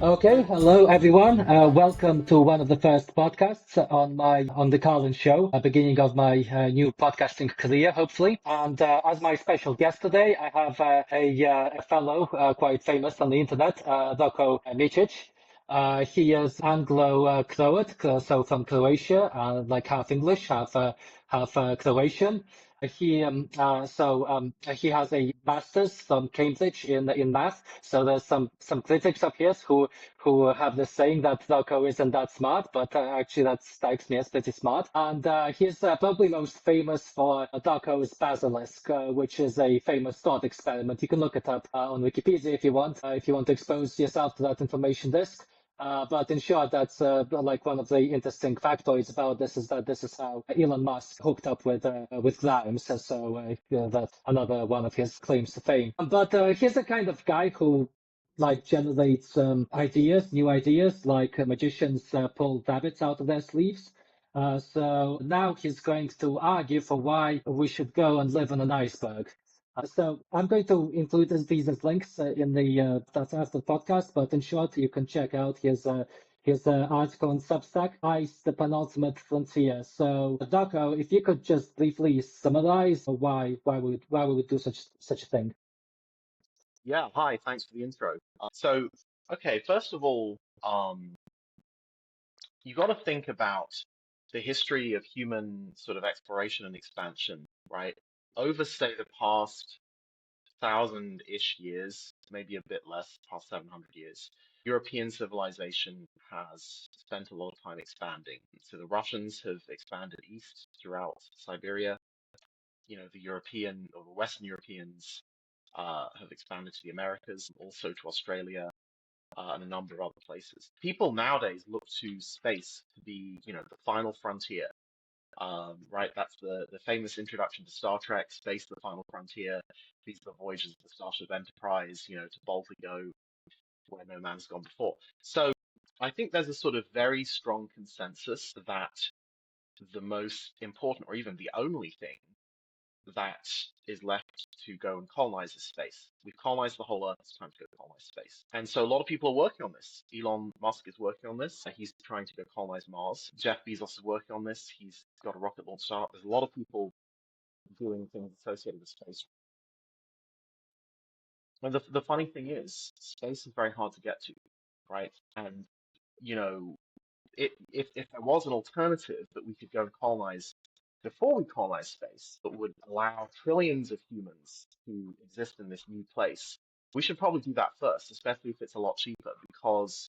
Okay, hello everyone. Welcome to one of the first podcasts on the Carlin Show, beginning of my new podcasting career, hopefully. And as my special guest today, I have a fellow quite famous on the internet, Roko Mijic. He is Anglo-Croat, so from Croatia, like half English, half Croatian. He has a master's from Cambridge in math. So there's some critics of his who have the saying that Rocco isn't that smart, but actually that strikes me as pretty smart. And he's probably most famous for Rocco's basilisk, which is a famous thought experiment. You can look it up on Wikipedia if you want to expose yourself to that information disk. But in short, that's like one of the interesting factoids about this is that this is how Elon Musk hooked up with Grimes. That's another one of his claims to fame. But he's the kind of guy who like generates new ideas, like magicians pull rabbits out of their sleeves. So now he's going to argue for why we should go and live on an iceberg. So I'm going to include these as links in the that's after the podcast, but in short, you can check out his article on Substack, Ice, the Penultimate Frontier. So, Darko, if you could just briefly summarize why we would do such a thing. Yeah, hi, thanks for the intro. Okay, first of all, you got to think about the history of human sort of exploration and expansion, right? Over, say, the past thousand-ish years, maybe a bit less, past 700 years, European civilization has spent a lot of time expanding. So the Russians have expanded east throughout Siberia. The European or the Western Europeans have expanded to the Americas, also to Australia, and a number of other places. People nowadays look to space to be, the final frontier. Right, that's the famous introduction to Star Trek, Space, the Final Frontier. These are the voyages of the Starship Enterprise, to boldly go where no man's gone before. So I think there's a sort of very strong consensus that the most important, or even the only thing that is left to go and colonize this space. We've colonized the whole Earth. It's time to go colonize space. And so a lot of people are working on this. Elon Musk is working on this. He's trying to go colonize Mars. Jeff Bezos is working on this. He's got a rocket launch startup. There's a lot of people doing things associated with space. And the funny thing is, space is very hard to get to, right? And, you know, if there was an alternative that we could go and colonize before we colonize space that would allow trillions of humans to exist in this new place, we should probably do that first, especially if it's a lot cheaper, because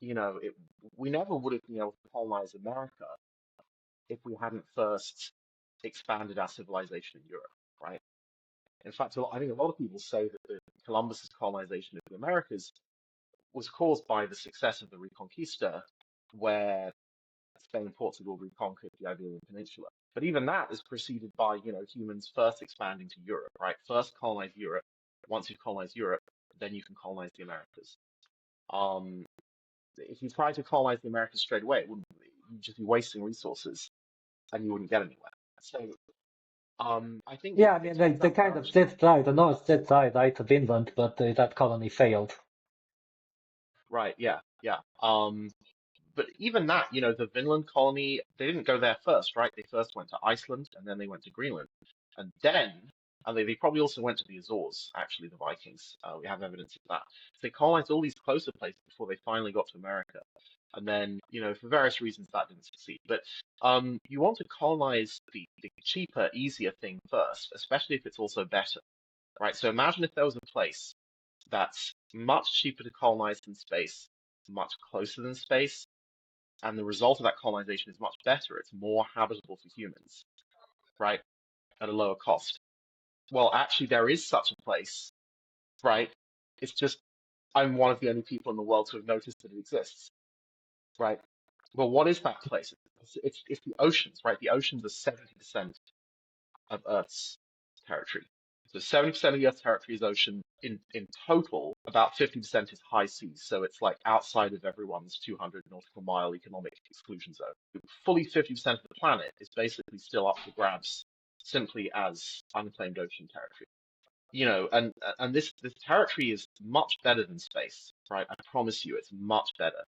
we never would have been able to colonize America if we hadn't first expanded our civilization in Europe, right? In fact, I think a lot of people say that Columbus's colonization of the Americas was caused by the success of the Reconquista, where Spain and Portugal reconquered the Iberian Peninsula. But even that is preceded by, humans first expanding to Europe, right? First colonize Europe. Once you've colonized Europe, then you can colonize the Americas. Um, if you try to colonize the Americas straight away, you'd just be wasting resources and you wouldn't get anywhere. So, I think Yeah, I it mean turns they out we're kind of actually, did try. The North did try, right, of England, but that colony failed. right, yeah, yeah. But even that, the Vinland colony, they didn't go there first, right? They first went to Iceland and then they went to Greenland. And they probably also went to the Azores, actually, the Vikings. We have evidence of that. So they colonized all these closer places before they finally got to America. And then, for various reasons, that didn't succeed. But you want to colonize the cheaper, easier thing first, especially if it's also better, right? So imagine if there was a place that's much cheaper to colonize than space, much closer than space, and the result of that colonization is much better. It's more habitable for humans, right? At a lower cost. Well, actually, there is such a place, right? It's just I'm one of the only people in the world to have noticed that it exists, right? Well, what is that place? It's the oceans, right? The oceans are 70% of Earth's territory. So 70% of the Earth's territory is ocean. In total, about 50% is high seas. So it's like outside of everyone's 200 nautical mile economic exclusion zone. Fully 50% of the planet is basically still up for grabs simply as unclaimed ocean territory. and this territory is much better than space, right? I promise you, it's much better,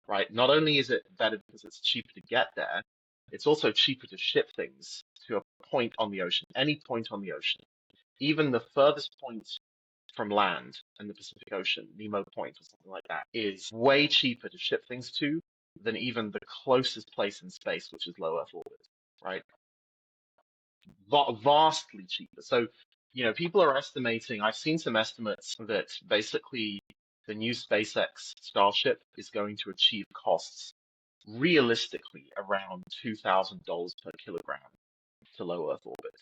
right? Not only is it better because it's cheaper to get there, it's also cheaper to ship things to a point on the ocean, any point on the ocean, even the furthest point from land in the Pacific Ocean, Nemo Point or something like that, is way cheaper to ship things to than even the closest place in space, which is low Earth orbit, right? Vastly cheaper. So, people are estimating, I've seen some estimates that basically the new SpaceX Starship is going to achieve costs realistically around $2,000 per kilogram to low Earth orbit.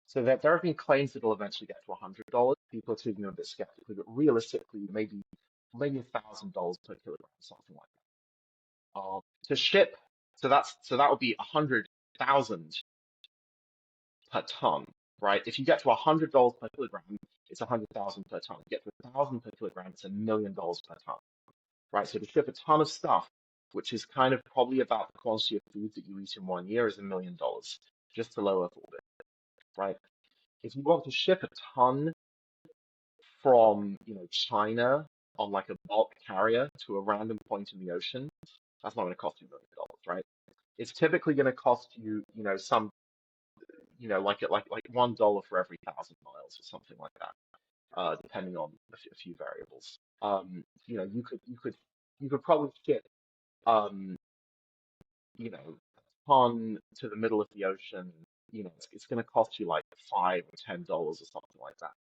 So there have been claims that it'll eventually get to $100. People are taking a bit skeptically, but realistically, maybe $1,000 per kilogram, something like that. To ship, that would be 100,000 per ton, right? If you get to $100 per kilogram, it's 100,000 per ton. You get to 1,000 per kilogram, it's $1 million per ton, right? So to ship a ton of stuff, which is kind of probably about the quantity of food that you eat in 1 year, is $1 million just to low Earth orbit, right? If you want to ship a ton from, China on like a bulk carrier to a random point in the ocean, that's not going to cost you $1 million, right? It's typically going to cost you, some, like $1 for every 1,000 miles or something like that, depending on a few variables. You could probably ship, um, a ton to the middle of the ocean. It's going to cost you like $5 or $10 or something like that.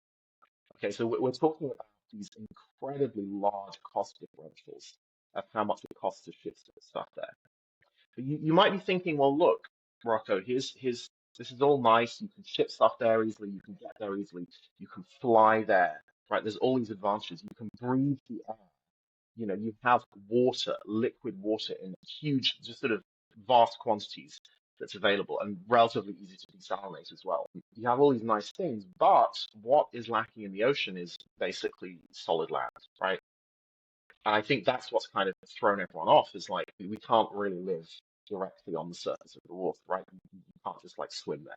Okay, so we're talking about these incredibly large cost differentials of how much it costs to ship stuff there. But you might be thinking, well, look, Rocco, this is all nice. You can ship stuff there easily. You can get there easily. You can fly there, right? There's all these advantages. You can breathe the air. You have water, liquid water in huge, just sort of vast quantities that's available and relatively easy to desalinate as well. You have all these nice things, but what is lacking in the ocean is basically solid land, right? And I think that's what's kind of thrown everyone off is like we can't really live directly on the surface of the water, right? You can't just like swim there.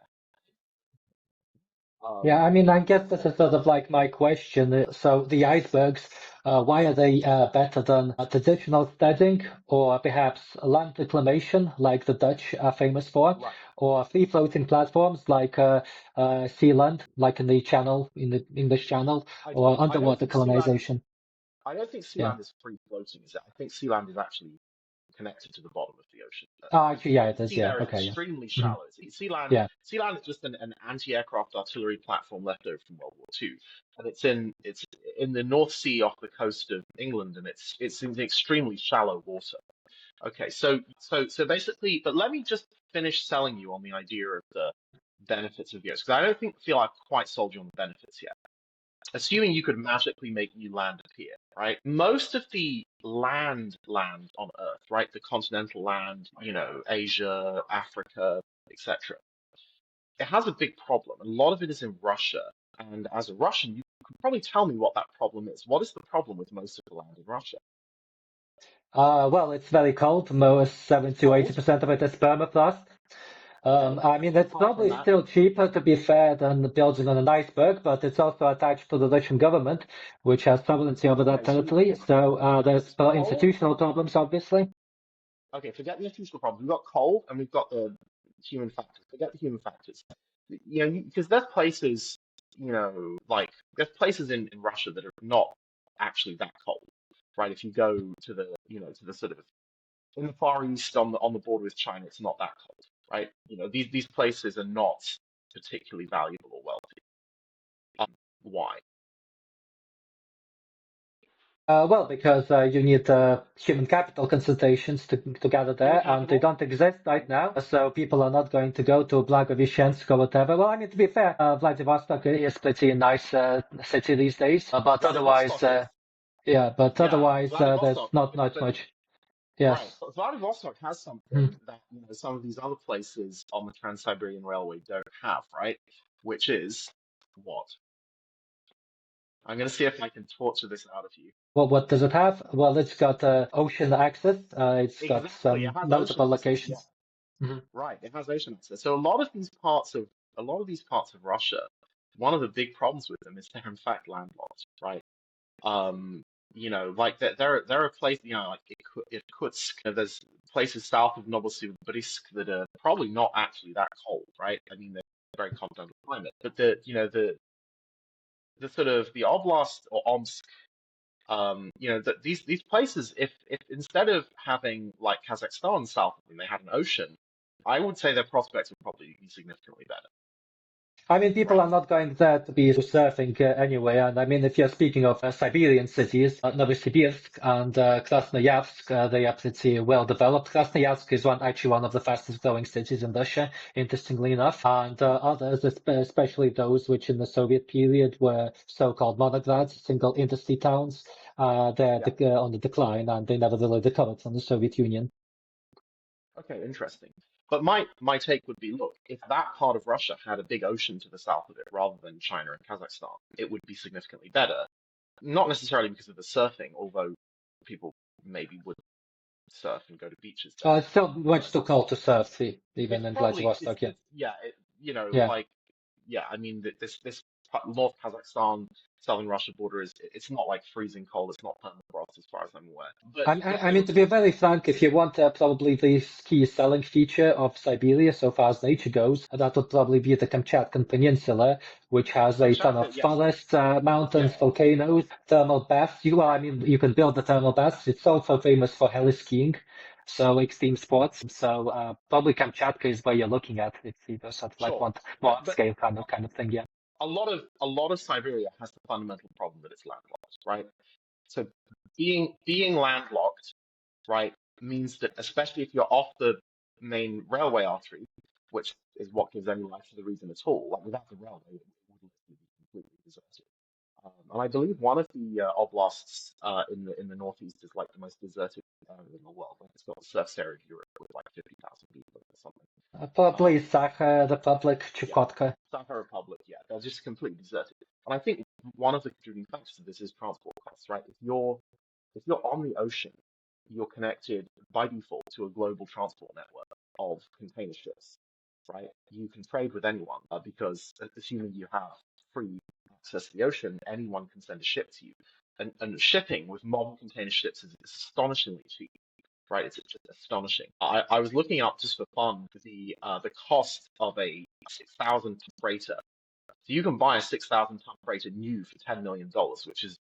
Yeah, Um, I mean, I guess this is sort of like my question. So the icebergs, why are they better than traditional steading or perhaps land reclamation, like the Dutch are famous for, right. or free floating platforms like sea land, like in the Channel, in the English Channel, or I don't underwater think Sealand colonization? I don't think Yeah. Sealand is free floating, is it? I think Sealand is actually connected to the bottom of the ocean. Oh, The, actually, yeah, the it is. sea Yeah. there is Okay. Yeah. extremely Mhm. shallow. Sealand, Yeah. Sealand is just an anti-aircraft artillery platform left over from World War II, and it's in the North Sea off the coast of England, and it's in extremely shallow water. Okay, so basically, but let me just finish selling you on the idea of the benefits of yours, because I don't feel I've quite sold you on the benefits yet. Assuming you could magically make new land appear, right? Most of the land on Earth, right? The continental land, Asia, Africa, etc. It has a big problem. A lot of it is in Russia. And as a Russian, you could probably tell me what that problem is. What is the problem with most of the land in Russia? Well, it's very cold. Most 70 to Cold. 80% of it is permafrost. Okay. I mean, it's Apart from probably that, still cheaper to be fair than building on an iceberg, but it's also attached to the Russian government, which has sovereignty over that okay, territory. So there's it's cold. institutional problems, obviously. Okay, forget the institutional problems. We've got cold and we've got the human factors. Forget the human factors. Because there's places, like there's places in Russia that are not actually that cold, right? If you go to the sort of in the Far East on the border with China, it's not that cold, right? These places are not particularly valuable or wealthy. Why? Well, because you need human capital concentrations to gather Human there, and they capital? don't exist right now. So people are not going to go to Blagoveshchensk or whatever. Well, I mean, to be fair, Vladivostok is pretty nice city these days. But otherwise, Vladivostok is. Yeah, there's Vladivostok, not but much. right. Yes. But Vladivostok has Mhm. something that, some of these other places on the Trans-Siberian Railway don't have, right? Which is what? I'm going to see if I can torture this out of you. Well, what does it have? Well, it's got ocean access. It's got Exactly, it some has ocean notable access. Yeah, locations. Mhm. right. It has ocean access. So a lot of these parts of Russia one of the big problems with them is they're in fact landlocked, right? Um, like there are places, like Irkutsk, there's places south of Novosibirsk that are probably not actually that cold, right? I mean, they're very continental climate, but the sort of the Oblast or Omsk, these places, if instead of having like Kazakhstan south of them, they had an ocean, I would say their prospects would probably be significantly better, I mean, people right? are not going there to be surfing anyway. And I mean, if you're speaking of Siberian cities, Novosibirsk and Krasnoyarsk, they are pretty well developed. Krasnoyarsk is actually one of the fastest growing cities in Russia, interestingly enough. And others, especially those which in the Soviet period were so-called monograds, single industry towns, they're Yeah. on the decline and they never really recovered from the Soviet Union. Okay, interesting. But my take would be, look, if that part of Russia had a big ocean to the south of it rather than China and Kazakhstan, it would be significantly better. Not necessarily because of the surfing, although people maybe would surf and go to beaches there. It's still much But too cold to surf, even it's in probably Vladivostok, yeah. it's yeah, Yeah. like yeah, I mean this North Kazakhstan, southern Russia border it's not like freezing cold. It's not permafrost as far as I'm aware. But if I you're mean, to be very frank, if you want probably the key selling feature of Siberia so far as nature goes, that would probably be the Kamchatkan Peninsula, which has a ton Kamchatka, of yes, forests, mountains, yeah, volcanoes, thermal baths. I mean, you can build the thermal baths. It's also famous for heli skiing, so extreme sports. So probably Kamchatka is where you're looking at if you sort of like sure. want more But upscale kind of thing. Yeah. a lot of Siberia has the fundamental problem that it's landlocked, right? So being landlocked, right, means that especially if you're off the main railway artery, which is what gives any life to the region at all, like without the railway, it would be completely deserted. And I believe one of the oblasts in the northeast is like the most deserted area in the world. Like it's got the surface area of Europe with like 50,000 people or something. Probably Um, Sakha, Republic, yeah, Chukotka. Sakha Republic, yeah, they're just completely deserted. And I think one of the contributing factors of this is transport costs, right? If you're on the ocean, you're connected by default to a global transport network of container ships, right? You can trade with anyone because assuming you have free access to the ocean, anyone can send a ship to you. And shipping with modern container ships is astonishingly cheap, right? It's just astonishing. I was looking up just for fun the cost of a 6,000 ton freighter. So you can buy a 6,000 ton freighter new for $10 million, which is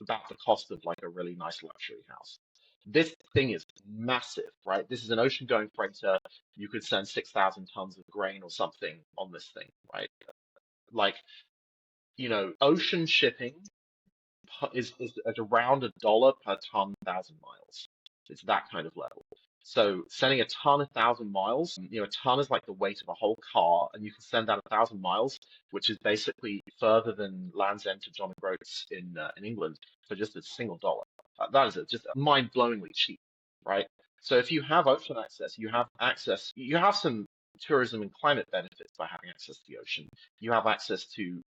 about the cost of like a really nice luxury house. This thing is massive, right? This is an ocean-going freighter. You could send 6,000 tons of grain or something on this thing, right? Like, ocean shipping is at around $1 per ton, 1,000 miles. It's that kind of level. So sending a ton 1,000 miles, a ton is like the weight of a whole car, and you can send that 1,000 miles, which is basically further than Land's End to John O'Groats in England for just a single dollar. That is just mind-blowingly cheap, right? So if you have ocean access, you have access, you have some tourism and climate benefits by having access to the ocean. You have access to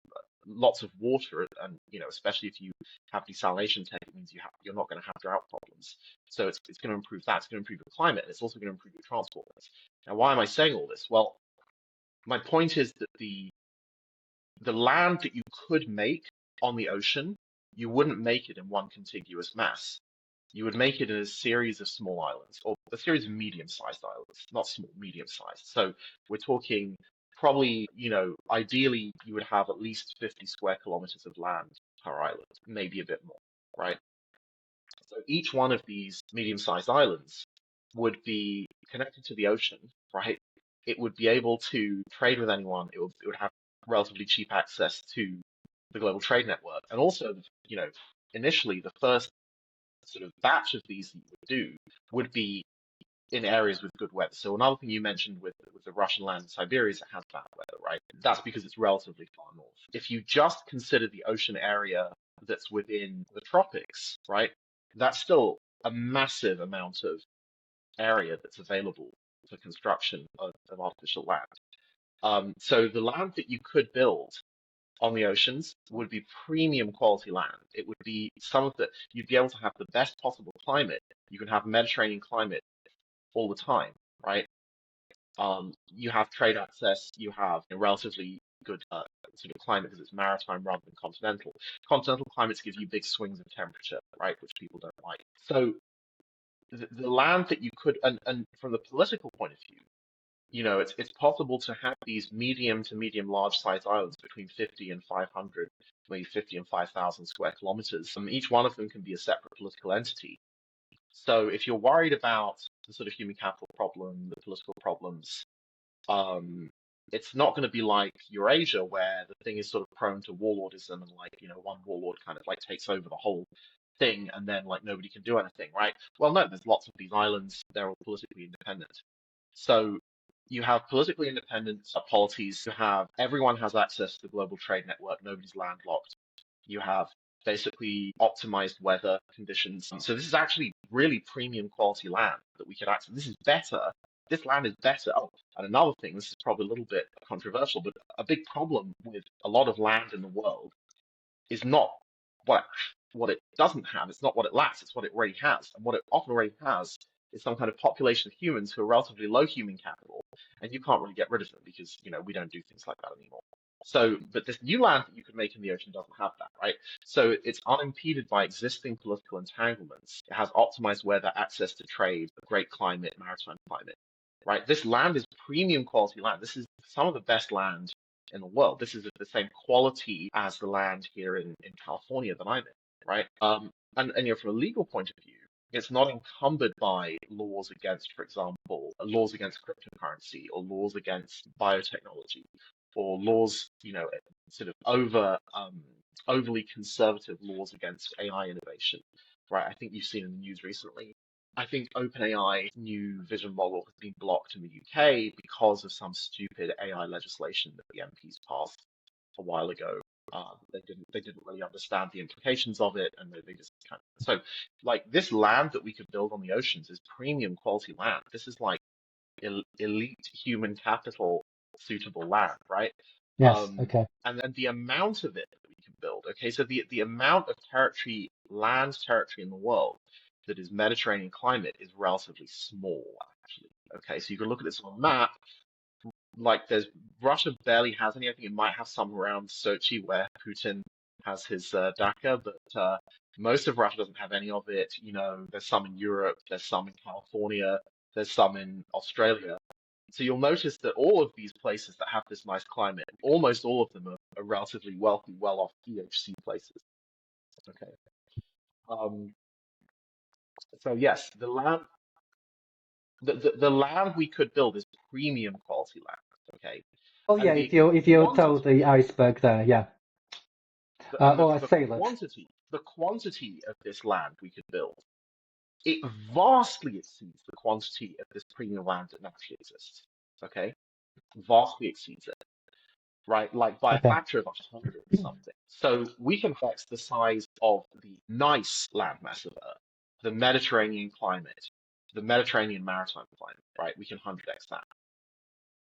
lots of water, and especially if you have desalination tech, it means you're not going to have drought problems. So it's going to improve that. It's going to improve your climate, and it's also going to improve your transport. Now, why am I saying all this? Well, my point is that the land that you could make on the ocean, you wouldn't make it in one contiguous mass. You would make it in a series of small islands, or a series of medium-sized islands, not small, medium-sized. So we're talking probably, ideally you would have at least 50 square kilometers of land per island, maybe a bit more, right? So each one of these medium-sized islands would be connected to the ocean, right? It would be able to trade with anyone. It would have relatively cheap access to the global trade network. And also, initially the first sort of batch of these that you would do would be in areas with good weather. So another thing you mentioned with the Russian land in Siberia is it has bad weather, right? That's because it's relatively far north. If you just consider the ocean area that's within the tropics, right? That's still a massive amount of area that's available for construction of artificial land. So the land that you could build on the oceans would be premium quality land. It would be you'd be able to have the best possible climate. You can have Mediterranean climate all the time, right? You have trade access, you have a relatively good sort of climate because it's maritime rather than continental. Continental climates give you big swings of temperature, right, which people don't like. So the land that you could, and from the political point of view, it's possible to have these medium to medium large size islands between 50 and 500, maybe 50 and 5,000 square kilometers. Each one of them can be a separate political entity. So if you're worried about the sort of human capital problem, the political problems, um, it's not going to be like Eurasia where the thing is sort of prone to warlordism and like, one warlord kind of like takes over the whole thing and then like nobody can do anything, right? Well, no, there's lots of these islands. They're all politically independent. So you have politically independent polities. You have everyone has access to the global trade network. Nobody's landlocked. You have basically optimized weather conditions. So this is actually really premium quality land that we could access. This is better. This land is better. Oh, and another thing, this is probably a little bit controversial, but a big problem with a lot of land in the world is not what what it doesn't have. It's not what it lacks. It's what it already has. And what it often already has is some kind of population of humans who are relatively low human capital, and you can't really get rid of them because we don't do things like that anymore. So, but this new land that you could make in the ocean doesn't have that, right? So it's unimpeded by existing political entanglements. It has optimized weather, access to trade, a great climate, maritime climate, right? This land is premium quality land. This is some of the best land in the world. This is the same quality as the land here in California that I'm in, right? And from a legal point of view, it's not encumbered by laws against, for example, laws against cryptocurrency or laws against biotechnology or laws, sort of overly conservative laws against AI innovation, right? I think you've seen in the news recently. I think OpenAI new vision model has been blocked in the UK because of some stupid AI legislation that the MPs passed a while ago. They didn't really understand the implications of it, and they just kind of so like this land that we could build on the oceans is premium quality land. This is like elite human capital suitable land, right? Yes. Okay. And then the amount of it that we can build. Okay, so the amount of territory, land territory in the world that is Mediterranean climate is relatively small, actually. Okay, so you can look at this on a map. Like, there's Russia barely has any. I think it might have some around Sochi where Putin has his dacha, but most of Russia doesn't have any of it. There's some in Europe, there's some in California, there's some in Australia. So you'll notice that all of these places that have this nice climate, almost all of them are relatively wealthy, well-off EHC places. Okay. Um, so yes, the land we could build is premium quality land. Okay. Oh And yeah, the if you told quantity the iceberg there, yeah. and Or a the sailor. quantity of this land we could build, it vastly exceeds the quantity of this premium land that naturally exists. Okay, vastly exceeds it, right? Like by a Okay. factor of 100 or something. So we can flex the size of the nice landmass of Earth, the Mediterranean climate, the Mediterranean maritime climate, right? We can 100x that.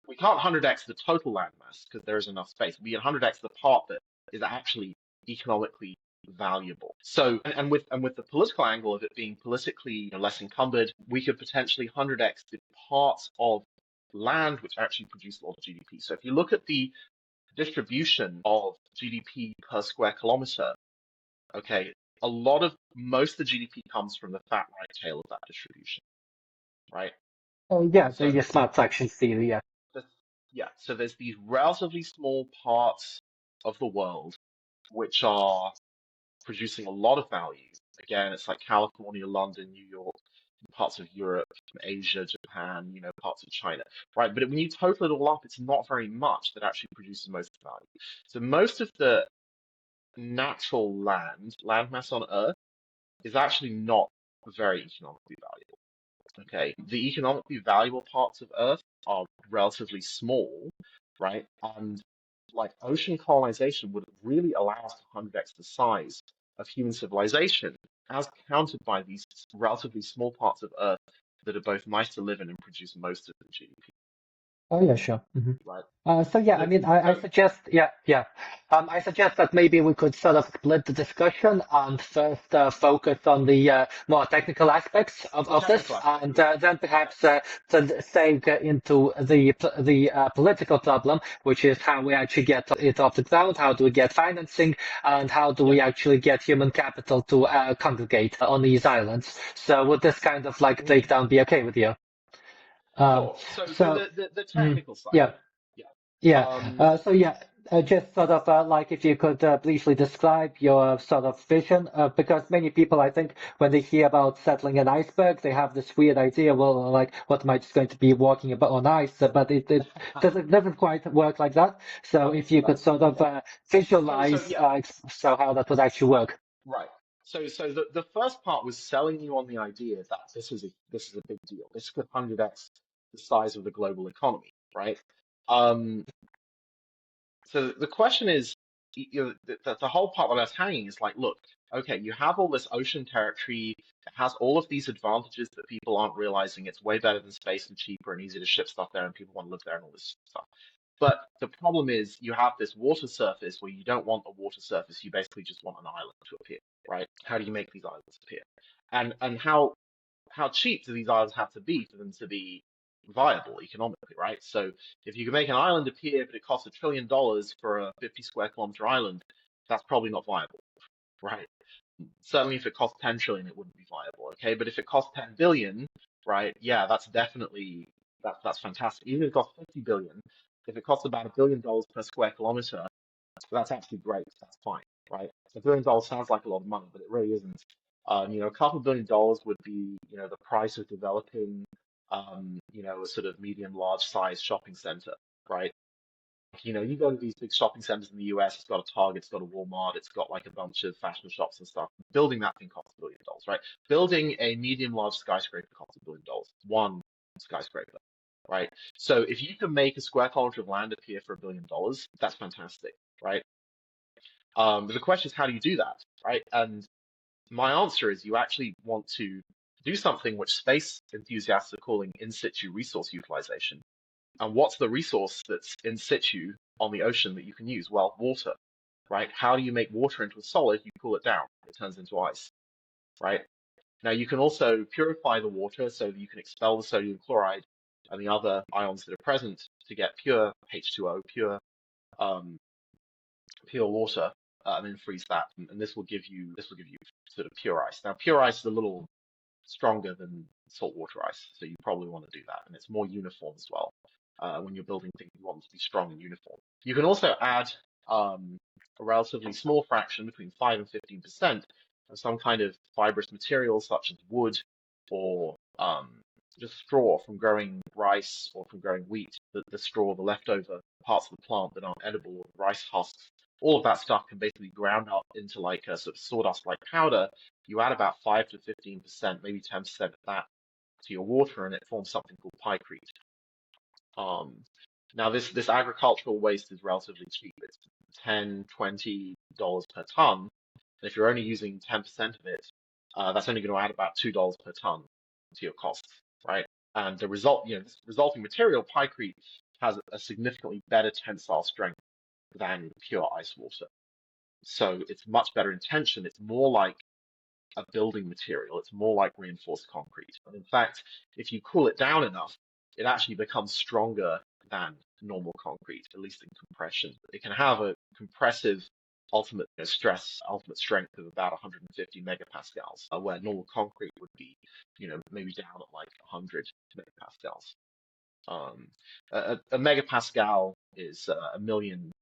We can't 100x the total landmass because there is enough space. We can 100x the part that is actually economically valuable. So, and with the political angle of it being politically less encumbered, we could potentially 100x the parts of land which actually produce a lot of GDP. So if you look at the distribution of GDP per square kilometer, okay, most of the GDP comes from the fat right tail of that distribution, right? Oh yeah, So the smart section steel, yeah. the, yeah, so there's these relatively small parts of the world which are producing a lot of value. Again, it's like California, London, New York, parts of Europe, Asia, Japan, parts of China, right? But when you total it all up, it's not very much that actually produces most of the value. So most of the natural landmass on Earth is actually not very economically valuable. Okay, the economically valuable parts of Earth are relatively small, right? And like ocean colonization would really allow us to 100x the size of human civilization, as countered by these relatively small parts of Earth that are both nice to live in and produce most of the GDP. Oh yeah, sure. right? So yeah, I So, mean, I so suggest, yeah, yeah. I suggest that maybe we could sort of split the discussion and first focus on the more technical aspects the of this, technical aspect, and yeah, then yeah, perhaps then say get into the political problem, which is how we actually get it off the ground, how do we get financing, and how do yeah. we actually get human capital to congregate on these islands. So would this kind of like Mhm. breakdown be okay with you? Um, Sure. So so. the mm, technical side, yeah. yeah. Yeah. Um, So yeah, just sort of like if you could briefly describe your sort of vision, because many people, I think, when they hear about settling an iceberg, they have this weird idea, well, like what am I just going to be walking about on ice? But it doesn't quite work like that. So if you could right. sort of Yeah. So visualize, yeah. so how that would actually work. Right. So the first part was selling you on the idea that this is a big deal. This could 100x the size of the global economy, right? Um, so the question is, the whole part that I was hanging is like, look, okay, you have all this ocean territory. It has all of these advantages that people aren't realizing. It's way better than space and cheaper and easy to ship stuff there, and people want to live there and all this stuff. But the problem is you have this water surface where you don't want a water surface. You basically just want an island to appear, right? How do you make these islands appear? And how cheap do these islands have to be for them to be viable economically, right? So if you can make an island appear, but it costs $1 trillion for a 50 square kilometer island, that's probably not viable, right? Certainly if it costs 10 trillion, it wouldn't be viable, okay? But if it costs 10 billion, right? Yeah, that's definitely that's fantastic. Even if it costs 50 billion, if it costs about $1 billion per square kilometer, that's actually great. That's fine, right? $1 billion sounds like a lot of money, but it really isn't. A couple $1 billion would be, the price of developing, a sort of medium, large size shopping center, right? You go to these big shopping centers in the US, it's got a Target, it's got a Walmart, it's got like a bunch of fashion shops and stuff. Building that thing costs $1 billion, right? Building a medium large skyscraper costs $1 billion. One skyscraper, right? So if you can make a square kilometer of land appear for $1 billion, that's fantastic, right? But the question is, how do you do that, right? And my answer is you actually want to do something which space enthusiasts are calling in situ resource utilization. And what's the resource that's in situ on the ocean that you can use? Well, water, right? How do you make water into a solid? You cool it down, it turns into ice, right? Now you can also purify the water so that you can expel the sodium chloride and the other ions that are present to get pure H2O, um, pure water, and then freeze that, and this will give you sort of pure ice. Now, pure ice is a little stronger than saltwater ice, so you probably want to do that, and it's more uniform as well. When you're building things, you want them to be strong and uniform. You can also add a relatively small fraction, between 5 and 15%, of some kind of fibrous material, such as wood or just straw from growing rice or from growing wheat. The straw, the leftover parts of the plant that aren't edible, or rice husks, all of that stuff can basically ground up into like a sort of sawdust-like powder. You add about 5 to 15%, maybe 10% of that to your water, and it forms something called pykrete. Um, Now this agricultural waste is relatively cheap. It's 10, $20 per ton. And if you're only using 10% of it, that's only going to add about $2 per ton to your costs, right? And this resulting material, pykrete, has a significantly better tensile strength than pure ice water. So it's much better in tension. It's more like a building material. It's more like reinforced concrete. And in fact, if you cool it down enough, it actually becomes stronger than normal concrete, at least in compression. It can have a compressive ultimate stress, ultimate strength of about 150 megapascals, where normal concrete would be, maybe down at like 100 megapascals. Um, a megapascal is a million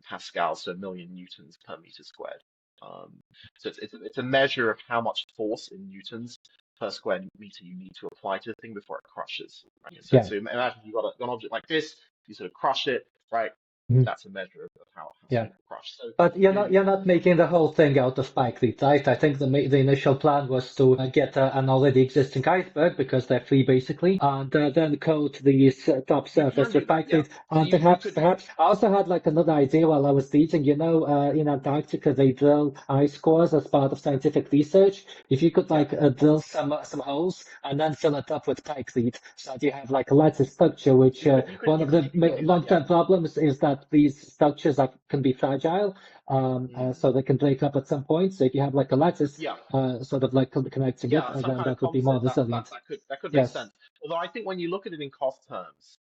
pascals, so a million newtons per meter squared. Um, so it's a measure of how much force in newtons per square meter you need to apply to the thing before it crushes. Right? So Yeah. so imagine you've got an object like this, you sort of crush it, right? Mhm. That's a measure of how it has Yeah. been crushed. So But you you're not making the whole thing out of pike right? I think the initial plan was to get an already existing iceberg because they're free basically, and then coat the top you surface can do with that, pike. yeah. So And you perhaps could, perhaps I also had like another idea while I was reading. In Antarctica they drill ice cores as part of scientific research. If you could yeah. like drill some holes and then fill it up with pike so that you have like a lattice structure, which one of the You could do that, yeah. long-term problems is that these structures can be fragile, Mm. so they can break up at some point. So if you have like a lattice, Yeah. sort of like connecting it, Yeah, some then kind of that would be more composite resilient. that could make Yes. sense. Although I think when you look at it in cost terms,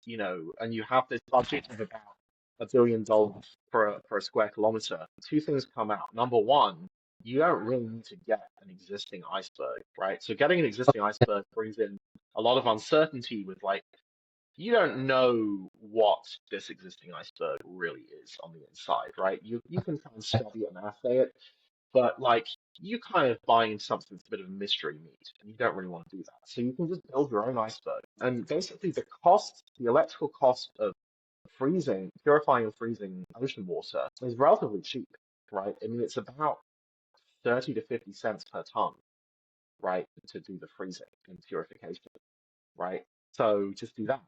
and you have this budget of about $1 billion for a square kilometer, two things come out. Number one, you don't really need to get an existing iceberg, right? So getting an existing iceberg brings in a lot of uncertainty with like you don't know what this existing iceberg really is on the inside, right? You can kind of study it and assay it, but like you kind of buying into something that's a bit of a mystery meat, and you don't really want to do that. So you can just build your own iceberg. And basically the electrical cost of purifying and freezing ocean water is relatively cheap, right? I mean, it's about 30 to 50 cents per ton, right, to do the freezing and purification, right? So just do that,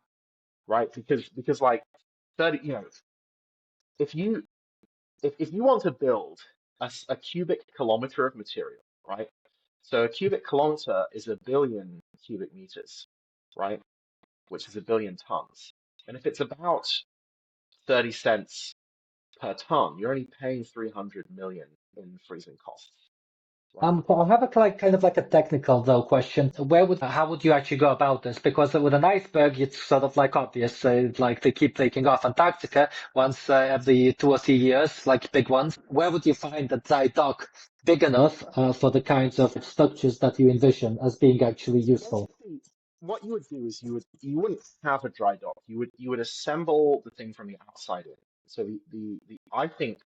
right? Because like 30, if you if you want to build a cubic kilometer of material, right? So a cubic kilometer is 1 billion cubic meters, right? Which is 1 billion tons. And if it's about 30 cents per ton, you're only paying 300 million in freezing costs, right? I have a kind of like a technical though question. How would you actually go about this? Because with an iceberg, it's sort of like obvious, like they keep taking off Antarctica once every 2 or 3 years, like big ones. Where would you find a dry dock big enough for the kinds of structures that you envision as being actually So useful? basically, what you would do is you wouldn't have a dry dock. You would assemble the thing from the outside in. So the I think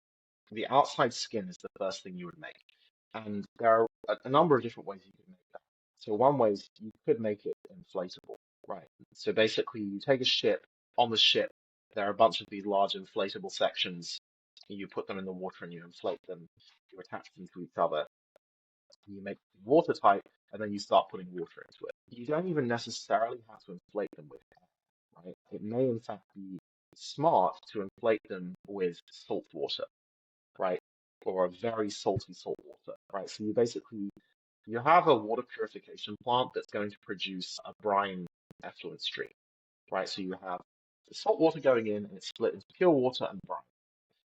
the outside skin is the first thing you would make. And there are a number of different ways you could make that. So one way is you could make it inflatable, right? So basically you take a ship, on the ship, there are a bunch of these large inflatable sections. You put them in the water and you inflate them, you attach them to each other, you make them watertight, and then you start putting water into it. You don't even necessarily have to inflate them with air, right? It may in fact be smart to inflate them with salt water, right? Or a very salty salt water, right? So you have a water purification plant that's going to produce a brine effluent stream, right? So you have the salt water going in and it's split into pure water and brine.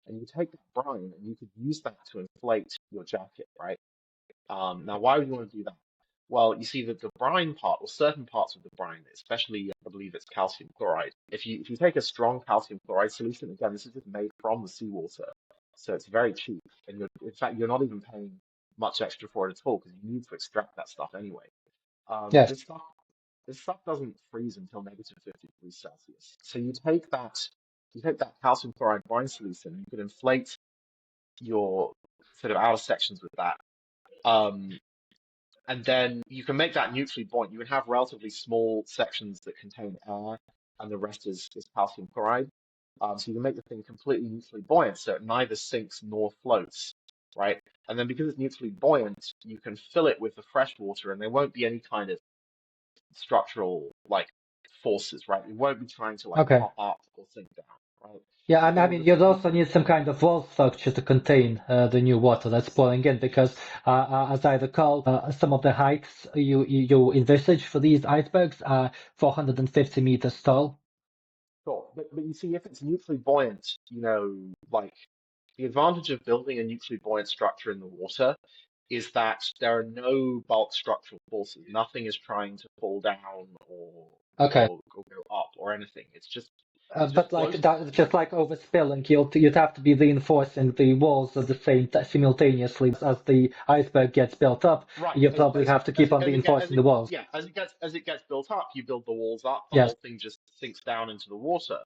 And you take that brine and you could use that to inflate your jacket, right? Now, why would you want to do that? Well, you see that the brine part, or certain parts of the brine, especially I believe it's calcium chloride. If you take a strong calcium chloride solution, again, this is just made from the seawater, so it's very cheap, and in fact you're not even paying much extra for it at all because you need to extract that stuff anyway. Um, Yes. this stuff this stuff doesn't freeze until negative 50 degrees Celsius. So you take that calcium chloride brine solution, you can inflate your sort of outer sections with that. Um, and then you can make that neutrally buoyant. You can have relatively small sections that contain air, and the rest is calcium chloride. So you can make the thing completely neutrally buoyant, so it neither sinks nor floats, right? And then because it's neutrally buoyant, you can fill it with the fresh water, and there won't be any kind of structural like forces, right? It won't be trying to like Okay. pop up or sink down, right? Yeah, and I It'll mean, just you'd be also need some kind of wall structure to contain the new water that's pouring in, because as I recall, some of the heights you envisage for these icebergs are 450 meters tall. sure. But you see, if it's neutrally buoyant, like the advantage of building a neutrally buoyant structure in the water is that there are no bulk structural forces. Nothing is trying to fall down Okay. or go up or anything. It's just But like floating. that, just like overspilling, you'd have to be reinforcing the walls at the same time simultaneously as the iceberg gets built up. Right. You As probably as have to as keep it on as it get as reinforcing it the walls. yeah as it gets built up, you build the walls up. The Yes. whole thing just sinks down into the water,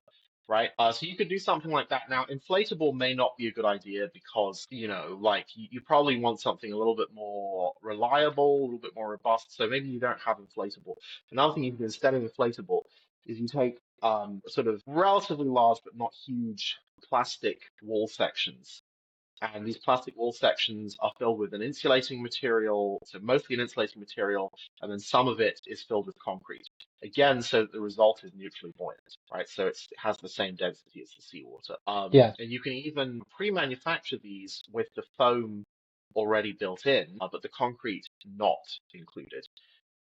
right? So you could do something like that. Now, inflatable may not be a good idea because like you probably want something a little bit more reliable, a little bit more robust. So maybe you don't have inflatable. Another thing you can do instead of inflatable is you take sort of relatively large but not huge plastic wall sections. And these plastic wall sections are filled with an insulating material, so mostly an insulating material, and then some of it is filled with concrete. Again, so that the result is neutrally buoyant, right? So it has the same density as the seawater. Yeah. And you can even pre-manufacture these with the foam already built in, but the concrete not included.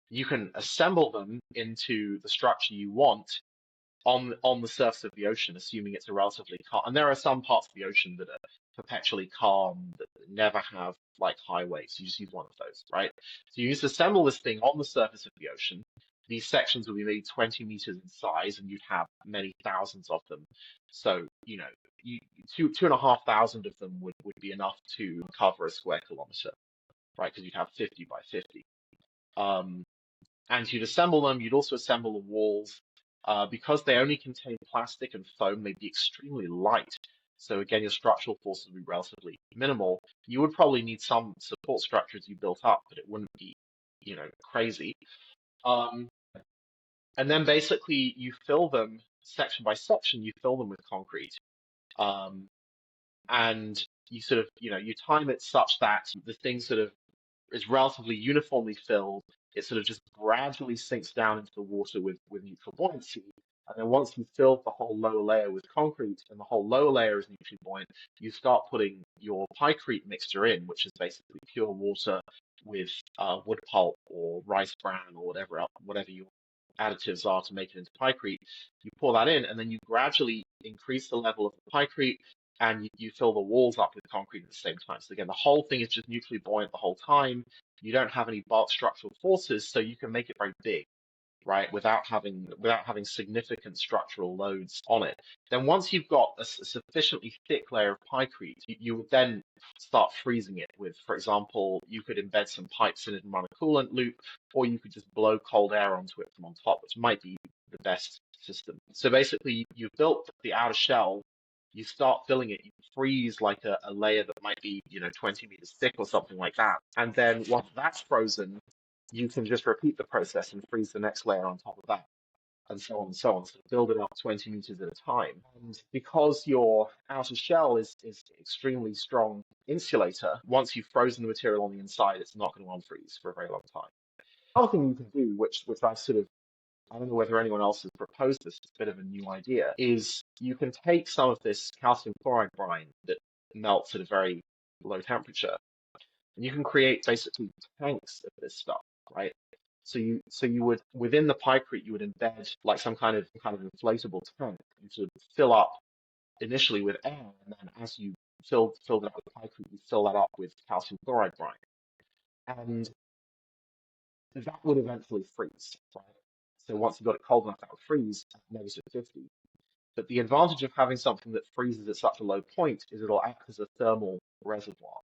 You can assemble them into the structure you want on the surface of the ocean, assuming it's a relatively calm. And there are some parts of the ocean that are perpetually calm, that never have like high waves. You just use one of those, right? So you just assemble this thing on the surface of the ocean. These sections will be maybe 20 meters in size, and you'd have many thousands of them. So, you, 2,500 of them would be enough to cover a square kilometer, right? Because you'd have 50 by 50. Um, and you'd assemble them. You'd also assemble the walls. Because they only contain plastic and foam, they'd be extremely light. So again, your structural forces would be relatively minimal. You would probably need some support structures you built up, but it wouldn't be, crazy. Um, and then basically you fill them section by section, you fill them with concrete. Um, and you sort of, you time it such that the thing sort of is relatively uniformly filled. It sort of just gradually sinks down into the water with neutral buoyancy. And then once you've filled the whole lower layer with concrete and the whole lower layer is neutrally buoyant, you start putting your pykrete mixture in, which is basically pure water with wood pulp or rice bran or whatever your additives are to make it into pykrete. You pour that in, and then you gradually increase the level of the pykrete, and you fill the walls up with concrete at the same time. So again, the whole thing is just neutrally buoyant the whole time. You don't have any bulk structural forces, so you can make it very big, right? Without having significant structural loads on it. Then once you've got a sufficiently thick layer of pykrete, you would then start freezing it with, for example, you could embed some pipes in it and run a coolant loop, or you could just blow cold air onto it from on top, which might be the best system. So basically, you've built the outer shell, you start filling it, you freeze like a layer that might be, 20 meters thick or something like that. And then once that's frozen, you can just repeat the process and freeze the next layer on top of that, and so on and so on. So build it up 20 meters at a time. And because your outer shell is extremely strong insulator, once you've frozen the material on the inside, it's not going to unfreeze for a very long time. Another thing you can do, which I've sort of, I don't know whether anyone else has proposed this, it's a bit of a new idea, is you can take some of this calcium chloride brine that melts at a very low temperature, and you can create basically tanks of this stuff, right? So you would, within the pykrete you would embed like some kind of inflatable tank. You sort of fill up initially with air, and then as you fill it up with pykrete, you fill that up with calcium chloride brine, and that would eventually freeze, right? So once you got it cold enough, that would freeze at -50. But the advantage of having something that freezes at such a low point is it'll act as a thermal reservoir.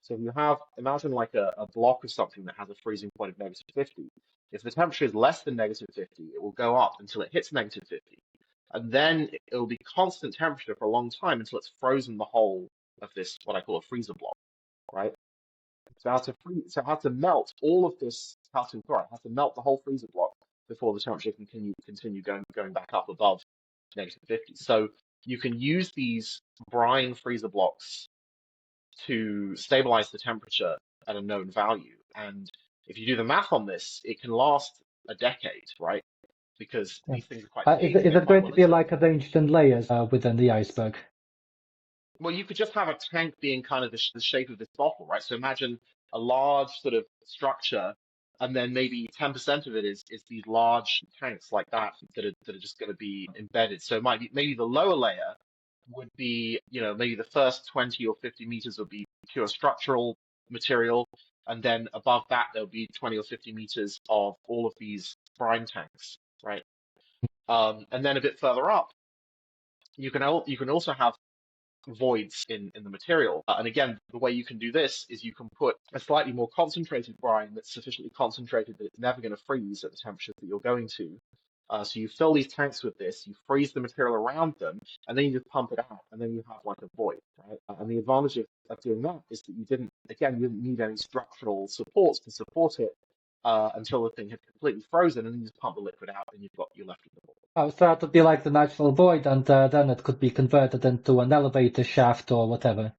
So if you have, imagine like a block of something that has a freezing point of -50. If the temperature is less than -50, it will go up until it hits -50. And then it will be constant temperature for a long time until it's frozen the whole of this, what I call a freezer block, right? So it has to melt all of this calcium chloride. It has to melt the whole freezer block before the temperature can continue going back up above -50. So you can use these brine freezer blocks to stabilize the temperature at a known value. And if you do the math on this, it can last a decade, right? Because Yeah. these things are quite big and Is they're it quite going to well be insulated. like arranged in layers within the iceberg? Well, you could just have a tank being kind of the shape of this bottle, right? So imagine a large sort of structure, and then maybe 10% of it is these large tanks like that are just going to be embedded. So it might be maybe the lower layer would be, maybe the first 20 or 50 meters would be pure structural material, and then above that there'll be 20 or 50 meters of all of these brine tanks, right? And then a bit further up, you can also have voids in the material. And again, the way you can do this is you can put a slightly more concentrated brine that's sufficiently concentrated that it's never going to freeze at the temperature that you're going to. So you fill these tanks with this, you freeze the material around them, and then you just pump it out, and then you have like a void, right? And the advantage of doing that is that you didn't need any structural supports to support it until the thing had completely frozen, and then you just pump the liquid out, and you're left with the void. Oh, so that would be like the natural void, and then it could be converted into an elevator shaft or whatever,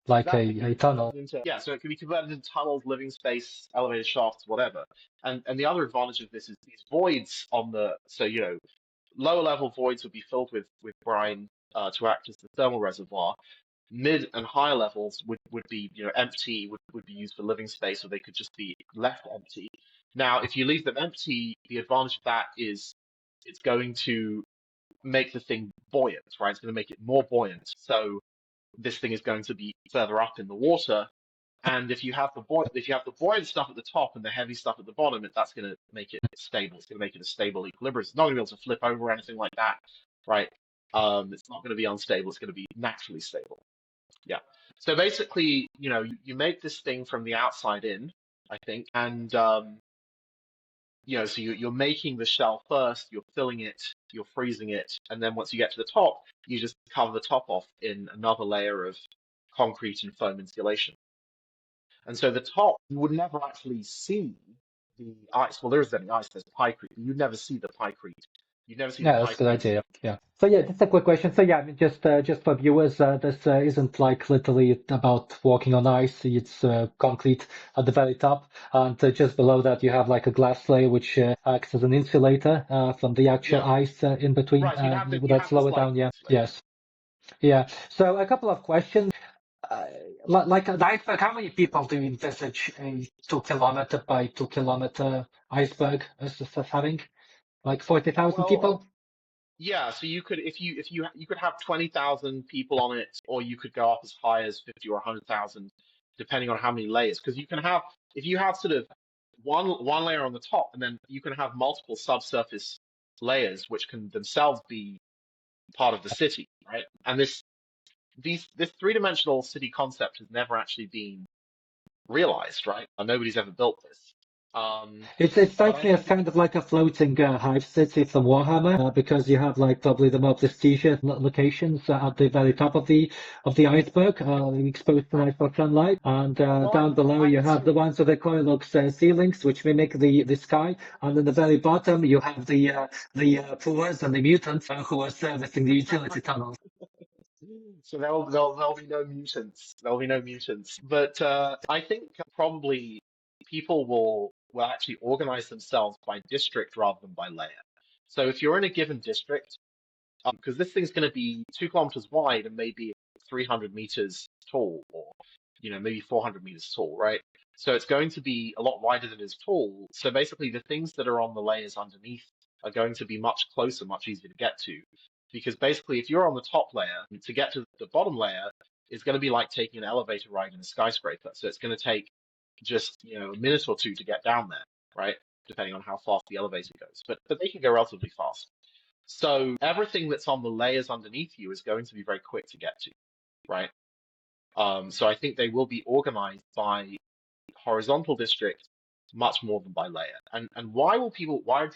like That could be a tunnel. converted into, yeah, so it could be converted into tunnels, living space, elevator shafts, whatever. And the other advantage of this is these voids on the, so lower level voids would be filled with brine to act as the thermal reservoir. Mid and higher levels would be empty, would be used for living space, or they could just be left empty. Now, if you leave them empty, the advantage of that is it's going to make the thing buoyant, right? It's going to make it more buoyant. So this thing is going to be further up in the water. And if you have the buoyant stuff at the top and the heavy stuff at the bottom, that's going to make it stable. It's going to make it a stable equilibrium. It's not going to be able to flip over or anything like that, right? It's not going to be unstable. It's going to be naturally stable. Yeah. So basically, you make this thing from the outside in, I think, and so you're making the shell first, you're filling it, you're freezing it, and then once you get to the top, you just cover the top off in another layer of concrete and foam insulation. And so the top, you would never actually see the ice. Well, there isn't any ice, there's pykrete. You'd never see the pykrete. You'd never see the Yeah, that's a good pykrete. idea. Yeah. So yeah, just a quick question. So yeah, I mean, just for viewers, this isn't like literally about walking on ice. It's concrete at the very top, and just below that you have like a glass layer which acts as an insulator from the actual Yeah, ice in between. right. You That's have this lower like down. Yeah. insulator. Yes. Yeah. So a couple of questions. Uh, like the iceberg, how many people do you envisage a 2 kilometer by 2 kilometer iceberg as having? Like 40,000 Well, people? yeah, so you could if you could have 20,000 people on it, or you could go up as high as 50 or 100,000, depending on how many layers. Because you can have if you have sort of one layer on the top, and then you can have multiple subsurface layers, which can themselves be part of the city, right? And this three-dimensional city concept has never actually been realized, right? Nobody's ever built this. It But strikes I me as think kind of like a floating hive city from Warhammer, because you have like probably the more prestigious locations at the very top of the iceberg, exposed to nice sunlight, and well, down below I you would have sort the of ones with the coilux ceilings, which mimic the sky, and in the very bottom you have the poors and the mutants who are servicing the utility tunnels. so there'll be no mutants. There'll be no mutants. But I think probably people will actually organize themselves by district rather than by layer. So if you're in a given district, because this thing's going to be 2 kilometers wide and maybe 300 meters tall, or maybe 400 meters tall, right? So it's going to be a lot wider than it is tall. So basically, the things that are on the layers underneath are going to be much closer, much easier to get to. Because basically, if you're on the top layer, to get to the bottom layer is going to be like taking an elevator ride in a skyscraper. So it's going to take just a minute or two to get down there, right? Depending on how fast the elevator goes. But they can go relatively fast. So everything that's on the layers underneath you is going to be very quick to get to, right? So I think they will be organized by horizontal district much more than by layer. And why would people want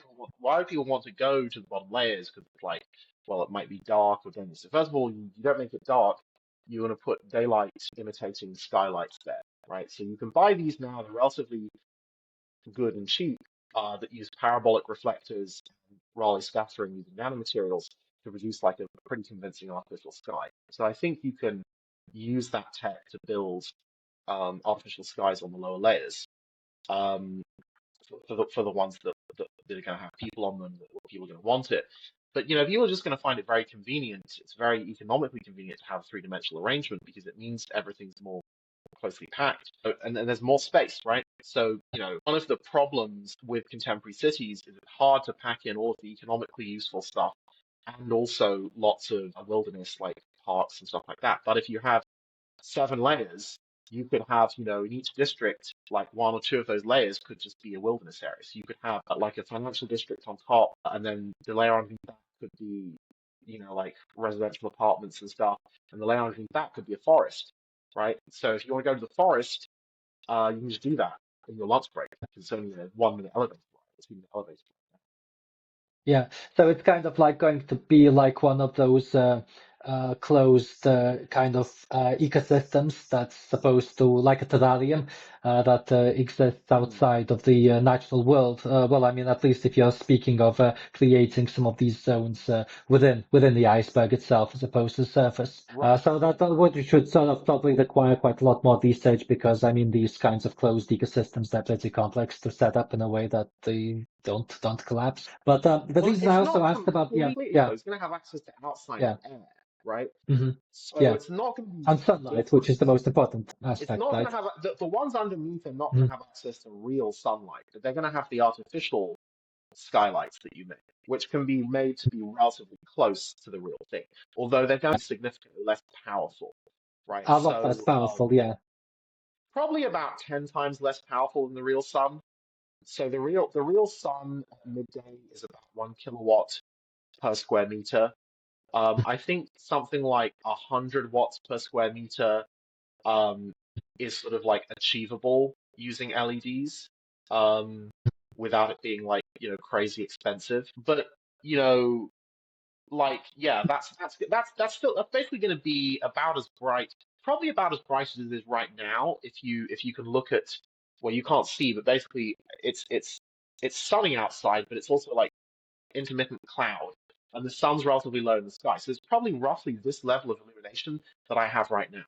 to go to the bottom layers? Because it's like, well, it might be dark or dangerous. So first of all, you don't make it dark. You want to put daylight imitating skylights there, right? So you can buy these now. They're relatively good and cheap, that use parabolic reflectors and Rayleigh scattering using nanomaterials to produce like a pretty convincing artificial sky. So I think you can use that tech to build artificial skies on the lower layers, um, for the ones that are going to have people on them, that people are going to want it. But people are just going to find it very convenient. It's very economically convenient to have a three-dimensional arrangement because it means everything's more closely packed. And there's more space, right? So, one of the problems with contemporary cities is it's hard to pack in all of the economically useful stuff and also lots of wilderness like parks and stuff like that. But if you have 7 layers, you could have, in each district, like one or two of those layers could just be a wilderness area. So you could have like a financial district on top, and then the layer underneath that could be, like residential apartments and stuff, and the layer underneath that could be a forest, right? So if you want to go to the forest, you can just do that in your lunch break. It's only a 1 minute elevator ride, 2 minute elevator ride. Yeah, so it's kind of like going to be like one of those. closed kind of ecosystems that's supposed to, like a terrarium, that exists Mm. outside of the natural world. Well, I mean, at least if you're speaking of creating some of these zones within the iceberg itself, as opposed to the surface. Right. So that would should sort of probably require quite a lot more research because I mean these kinds of closed ecosystems they're pretty complex to set up in a way that they don't collapse. But the Well, reason I it's also not asked about completely yeah closed. It's going to have access to outside yeah air, right? hmm So yeah it's not going to be and sunlight, which is the different. most important It's aspect, not going right? to have the ones underneath are not going Mhm. to have access to real sunlight, but they're going to have the artificial skylights that you make, which can be made to be relatively close to the real thing, although they're going to be significantly less powerful, right? A lot less So powerful, yeah. probably about 10 times less powerful than the real sun. So the real sun at midday is about 1 kilowatt per square meter. I think something like 100 watts per square meter um, is sort of like achievable using LEDs without it being like, crazy expensive. But, you know, like, yeah, that's basically going to be about as bright, probably about as bright as it is right now. If you can look at, well, you can't see, but basically it's sunny outside, but it's also like intermittent cloud, and the sun's relatively low in the sky. So it's probably roughly this level of illumination that I have right now.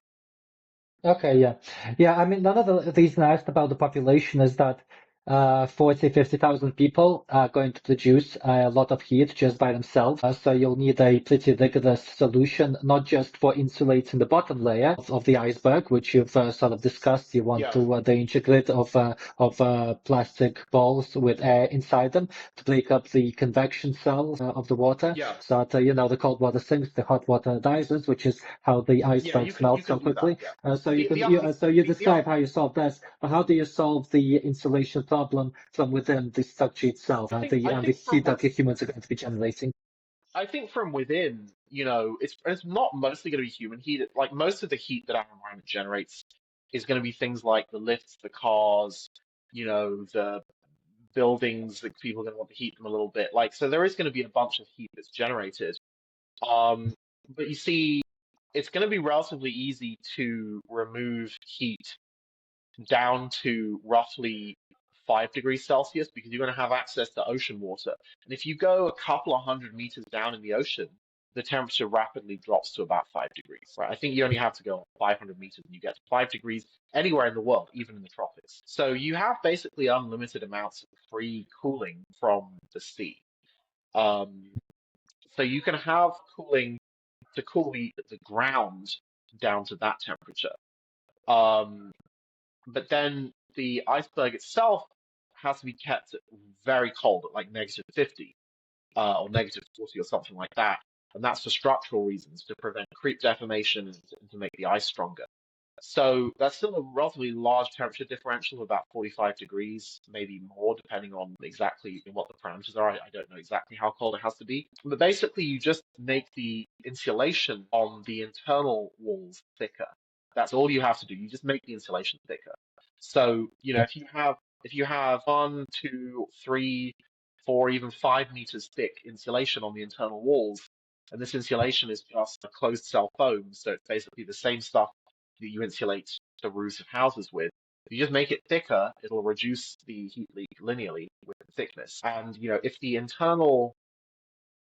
Okay, yeah. Yeah, I mean, another reason I asked about the population is that 40, 50,000 people are going to produce a lot of heat just by themselves. So you'll need a pretty rigorous solution, not just for insulating the bottom layer of the iceberg, which you've sort of discussed. You want Yeah, to arrange a grid of plastic balls with air inside them to break up the convection cells of the water, yeah, so that, the cold water sinks, the hot water rises, which is how the yeah. You icebergs can you melt so can do that. quickly. Yeah. So you The can the other so you the other describe how you solve this, but how do you solve the insulation problem from within the structure itself, I think the I and the think from heat that the humans are going to be generating? I think from within, it's not mostly going to be human heat. Like most of the heat that our environment generates is going to be things like the lifts, the cars, the buildings that people are going to want to heat them a little bit. Like so, there is going to be a bunch of heat that's generated. Um, but you see, it's going to be relatively easy to remove heat down to roughly 5 degrees Celsius because you're going to have access to ocean water. And if you go a couple of 100 meters down in the ocean, the temperature rapidly drops to about 5 degrees, right? I think you only have to go 500 meters and you get to 5 degrees anywhere in the world, even in the tropics. So you have basically unlimited amounts of free cooling from the sea. Um, so you can have cooling to cool the ground down to that temperature. Um, but then the iceberg itself has to be kept very cold at like -50 or -40 or something like that. And that's for structural reasons to prevent creep deformation and to make the ice stronger. So that's still a relatively large temperature differential of about 45 degrees, maybe more, depending on exactly what the parameters are. I don't know exactly how cold it has to be. But basically, you just make the insulation on the internal walls thicker. That's all you have to do. You just make the insulation thicker. So, if you have 1, 2, 3, 4, even 5 meters thick insulation on the internal walls, and this insulation is just a closed cell foam, so it's basically the same stuff that you insulate the roofs of houses with. If you just make it thicker, it'll reduce the heat leak linearly with the thickness. And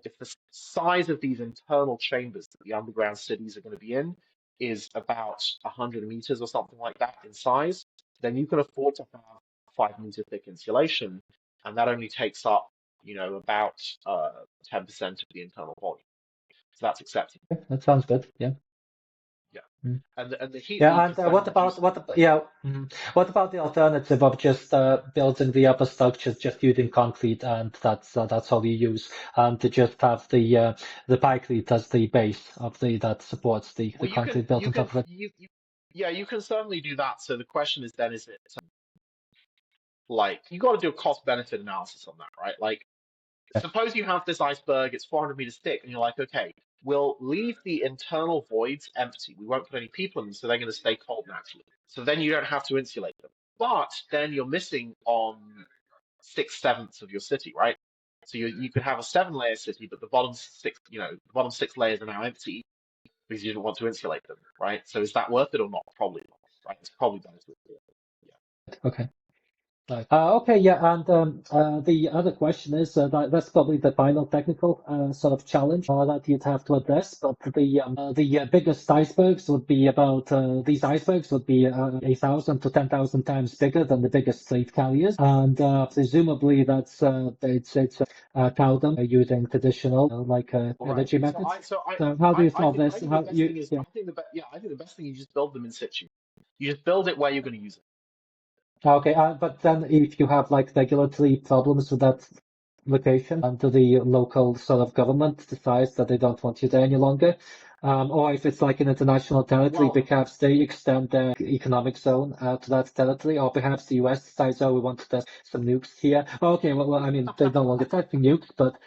if the size of these internal chambers that the underground cities are going to be in is about 100 meters or something like that in size, then you can afford to have 5 meter thick insulation, and that only takes up, about 10% of the internal volume. So that's acceptable. That sounds good. Yeah. Yeah. Mm. And the heat Yeah, leak and is then reduced. what about the alternative of just building the upper structures just using concrete and that's all you use, and to just have the pipecrete as the base of the that supports the Well, you can concrete built you on top can of it? you yeah, you can certainly do that. So the question is then, is it like you got to do a cost benefit analysis on that, right? Like, suppose you have this iceberg, it's 400 meters thick, and you're like, okay, we'll leave the internal voids empty. We won't put any people in them, so they're going to stay cold naturally. So then you don't have to insulate them. But then you're missing on 6/7 of your city, right? So you could have a 7-layer city, but the bottom six layers are now empty. because you didn't want to insulate them, right? So is that worth it or not? Probably not, right? It's probably better to do it. Yeah. Okay. Right. Okay, yeah, and the other question is that's probably the final technical sort of challenge that you'd have to address. But the biggest icebergs would be about these icebergs would be 1,000 to 10,000 times bigger than the biggest freight carriers, and presumably it's power them using traditional All right. energy So methods. I so So how do you solve I this? think the How best you thing is yeah. I think the best thing is you just build them in situ. You just build it where you're going to use it. Okay, but then if you have like regulatory problems with that location and the local sort of government decides that they don't want you there any longer, or if it's like an international territory, Well, perhaps they extend their economic zone to that territory, or perhaps the US decides, oh, we want to test some nukes here. Okay, well, I mean, they're no longer testing nukes, but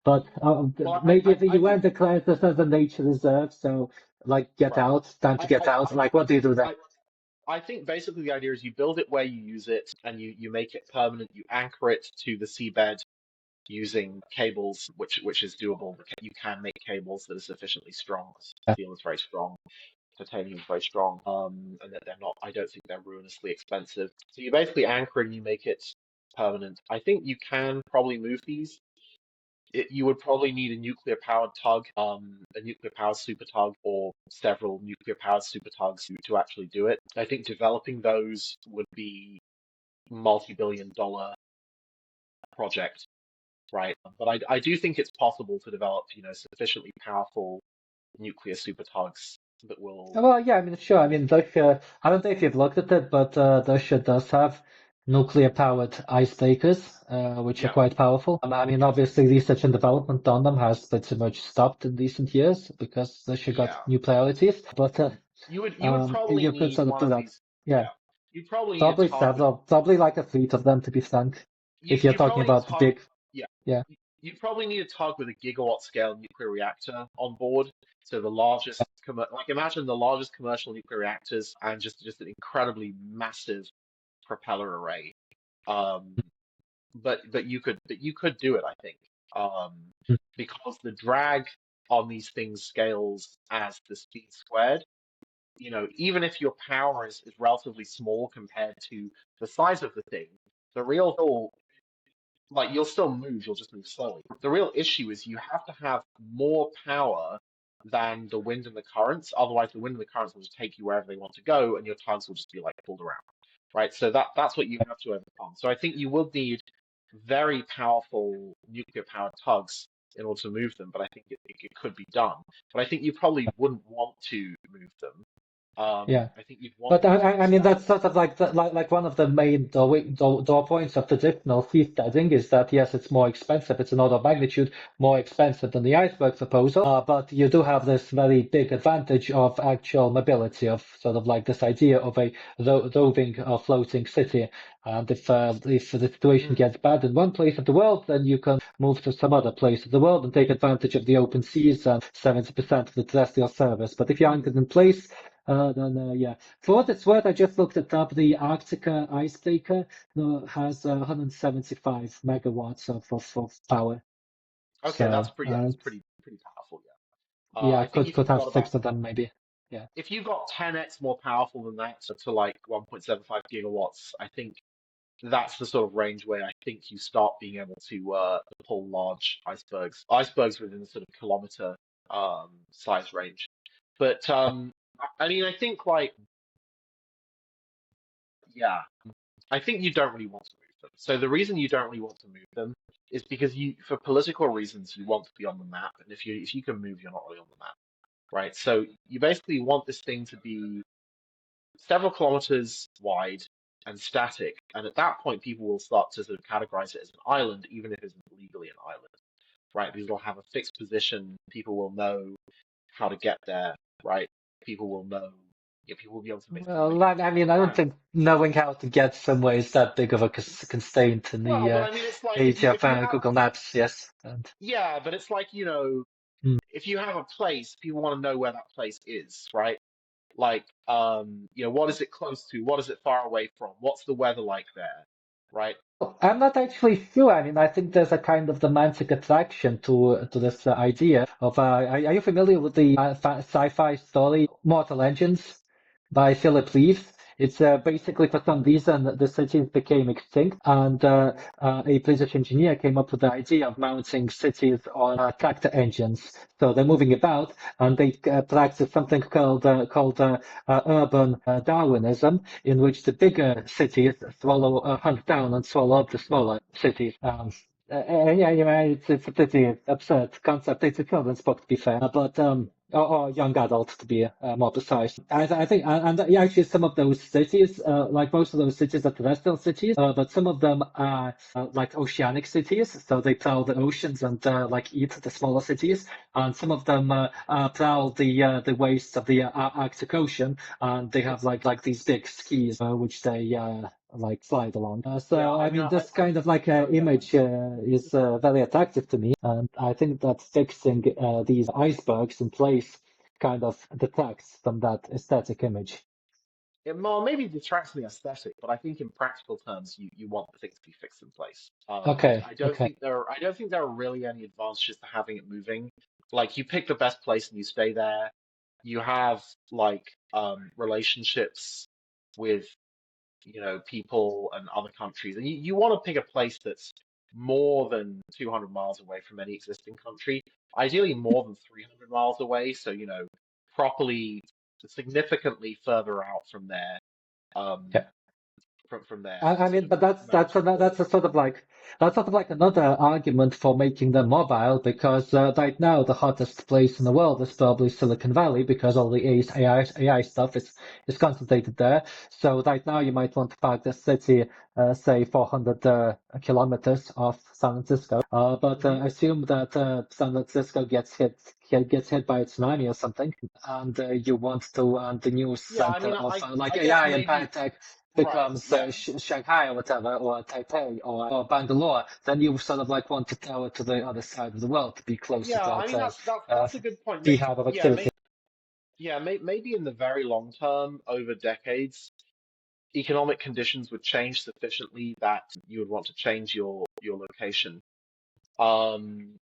well, maybe the I UN think declares this as a nature reserve, so like get right. out, time to get out. Like, what do you do there? I I think basically the idea is you build it where you use it and you make it permanent. You anchor it to the seabed using cables, which is doable. You can make cables that are sufficiently strong. Steel is very strong, titanium is very strong, and that they're not. I don't think they're ruinously expensive. So you basically anchor it and you make it permanent. I think you can probably move these. You would probably need a nuclear powered tug, a nuclear powered super tug, or several nuclear powered super tugs to actually do it. I think developing those would be multi-billion-dollar project, right? But I do think it's possible to develop, sufficiently powerful nuclear super tugs that will, Well, yeah, I mean, sure. I mean, Russia, I don't know if you've looked at it, but Russia does have nuclear-powered icebreakers, which are yeah, quite powerful. I mean, yes, obviously, research and development on them has pretty much stopped in recent years because Russia got yeah. new priorities. But You would probably you could need sort of one do of that. these, Yeah, yeah. You'd probably need a probably tug with several, probably like a fleet of them, to be frank. If you're you talking probably need a about the tug. big, Yeah, yeah. you probably need a tug with a gigawatt scale nuclear reactor on board. So the largest, like imagine the largest commercial nuclear reactors and just an incredibly massive propeller array. Um, but you could do it, I think, um, because the drag on these things scales as the speed squared. Even if your power is relatively small compared to the size of the thing, the real like you'll still move, you'll just move slowly. The real issue is you have to have more power than the wind and the currents. Otherwise, the wind and the currents will just take you wherever they want to go, and your tugs will just be like pulled around, right? So that's what you have to overcome. So I think you will need very powerful nuclear powered tugs in order to move them, but I think it could be done. But I think you probably wouldn't want to move them. Yeah. I think you'd want But them to be I mean that's static. sort of like like one of the main door points of traditional seasteading is that yes, it's more expensive. It's an order of magnitude more expensive than the iceberg proposal. But you do have this very big advantage of actual mobility, of sort of like this idea of a roving or floating city. And if the situation Mm, gets bad in one place of the world, then you can move to some other place of the world and take advantage of the open seas and 70% of the terrestrial service. But if you're mm. anchored in place, then yeah. For what it's worth, I just looked it up. The Arctica ice taker has 175 megawatts of power. Okay, So that's pretty powerful. Yeah. yeah, I think could have six of them maybe. Yeah. if you got 10x more powerful than that to like 1.75 gigawatts, I think that's the sort of range where I think you start being able to pull large icebergs. Icebergs within the sort of kilometer size range. But I mean, I think like yeah, I think you don't really want to move them. So the reason you don't really want to move them is because for political reasons, you want to be on the map, and if you can move, you're not really on the map, right? So you basically want this thing to be several kilometers wide and static. And at that point, people will start to sort of categorize it as an island, even if it isn't legally an island, right? Because it'll have a fixed position. People will know how to get there, right? People will know, people will be able to basically Well, make I mean, I don't plans. think knowing how to get somewhere is that big of a constraint in Well, the but I mean, it's like age of if you have, Google Maps. Yes. And yeah, but it's like, mm, if you have a place, people want to know where that place is, right? Like, what is it close to? What is it far away from? What's the weather like there? right? I'm not actually sure. I mean, I think there's a kind of romantic attraction to this idea of. Are you familiar with the sci-fi story Mortal Engines by Philip Leaves? It's basically for some reason the cities became extinct, and a British engineer came up with the idea of mounting cities on tractor engines. So they're moving about, and they practice something called urban Darwinism, in which the bigger cities hunt down and swallow up the smaller cities. Yeah, it's a pretty absurd concept. It's a children's book, to be fair, or young adult, to be more precise. I think, yeah, actually, some of those cities, like most of those cities are terrestrial cities, but some of them are like oceanic cities, so they prowl the oceans and like eat the smaller cities, and some of them prowl the wastes of the Arctic Ocean, and they have like these big skis which they like slide along. Yeah, So I I mean, mean, this kind of like so yeah. image is very attractive to me, and I think that fixing these icebergs in place kind of detracts from that aesthetic image. Well, maybe detracts from the aesthetic, but I think in practical terms, you want the things to be fixed in place. Okay, I don't okay. think I don't think there are really any advantages to having it moving. Like you pick the best place and you stay there. You have like relationships with people and other countries, and you want to pick a place that's more than 200 miles away from any existing country. Ideally, more than 300 miles away, so properly significantly further out from their um Yeah. from their I sort mean, of but commercial that's a borders. sort of like another argument for making them mobile because right now the hottest place in the world is probably Silicon Valley because all the AI stuff is concentrated there. So right now you might want to park the city, say 400 kilometers off San Francisco. But Hmm. assume that San Francisco gets hit by a tsunami or something, and you want to, and the new Yeah, I center mean, of like I guess AI and maybe biotech right. becomes Yeah, Shanghai or whatever, or Taipei or Bangalore, then you sort of like want to throw it to the other side of the world to be closer to yeah. I that mean, uh, that's a good point. key hub of Yeah, activity. maybe in the very long term, over decades, economic conditions would change sufficiently that you would want to change your location. Um,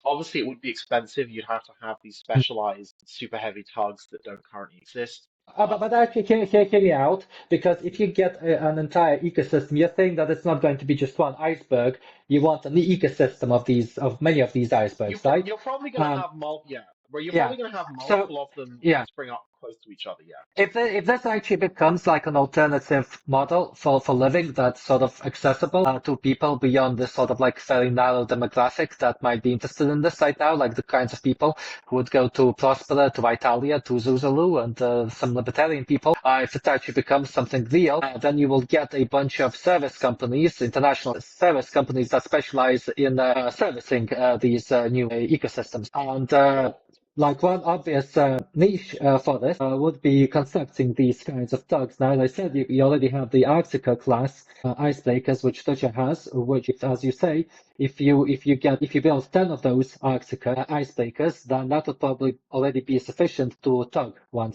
Obviously, it would be expensive. You'd have to have these specialized super heavy tugs that don't currently exist. But actually, hear me out, because if you get an entire ecosystem, you're saying that it's not going to be just one iceberg. You want an ecosystem of many of these icebergs, right? You're probably going to Um, have yeah, where you're yeah. probably going to have So, multiple of them yeah. spring up close to each other. Yeah. If this actually becomes like an alternative model for living that's sort of accessible to people beyond this sort of like very narrow demographic that might be interested in this right now, like the kinds of people who would go to Prospera, to Italia, to Zuzulu, and some libertarian people, if it actually becomes something real, then you will get a bunch of service companies, international service companies that specialize in servicing these new ecosystems. And Sure. like one obvious niche for this would be constructing these kinds of tugs. Now, as I said, you already have the Arctica class icebreakers, which Russia has, which, as you say, if you build 10 of those Arctica icebreakers, then that would probably already be sufficient to tug Oh, one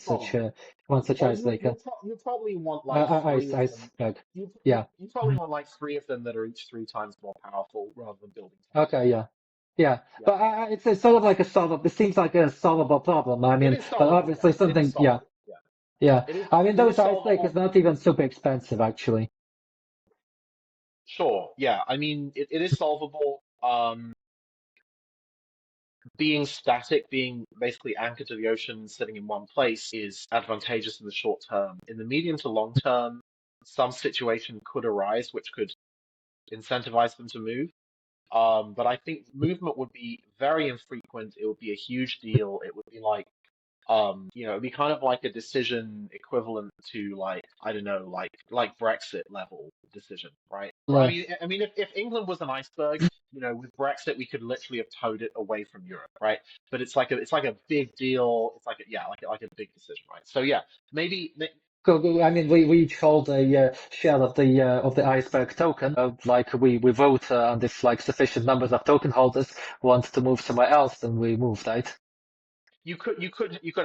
such well, icebreaker, you probably want like three of them. iceberg. Yeah. You probably Mhm. want like three of them that are each three times more powerful rather than building 10. Okay. Yeah. Yeah, Yeah. but it's sort of like a solvable. It seems like a solvable problem. I It mean, is but solvable. Yeah. obviously It is something. Yeah, solvable. Yeah. yeah. I mean, It those is ice lake is solvable. not even super expensive, actually. Sure. Yeah. I mean, it is solvable. Being static, being basically anchored to the ocean, sitting in one place is advantageous in the short term. In the medium to long term, some situation could arise which could incentivize them to move. But I think movement would be very infrequent. It would be a huge deal. It would be like, it'd be kind of like a decision equivalent to like, I don't know, like Brexit level decision, right? Or Uh, I mean, if England was an iceberg, with Brexit, we could literally have towed it away from Europe, right? But it's like a big deal. It's like like a big decision, right? So yeah, maybe. I mean, we each hold a share of the iceberg token. Like we vote, and if like sufficient numbers of token holders want to move somewhere else, then we move, right? You could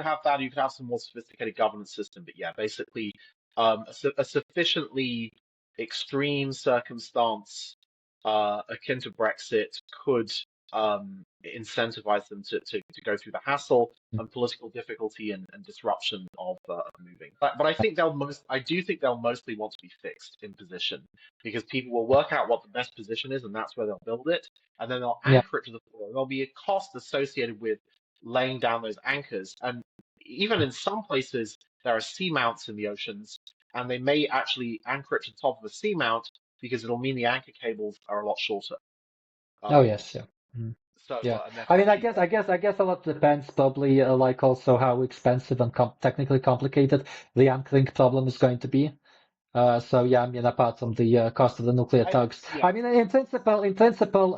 have that. You could have some more sophisticated governance system, but yeah, basically, a sufficiently extreme circumstance akin to Brexit could incentivize them to go through the hassle and political difficulty and disruption of moving. But I do think they'll mostly want to be fixed in position because people will work out what the best position is and that's where they'll build it. And then they'll Yeah. anchor it to the floor. There'll be a cost associated with laying down those anchors. And even in some places, there are seamounts in the oceans, and they may actually anchor it to the top of a seamount because it'll mean the anchor cables are a lot shorter. Oh Um, yes, yeah. Mhm. so Yeah. and I therefore mean, cheaper. I guess a lot depends probably like also how expensive and technically complicated the anchoring problem is going to be. So yeah, I mean, apart from the cost of the nuclear tugs, Yeah, I mean, in principle,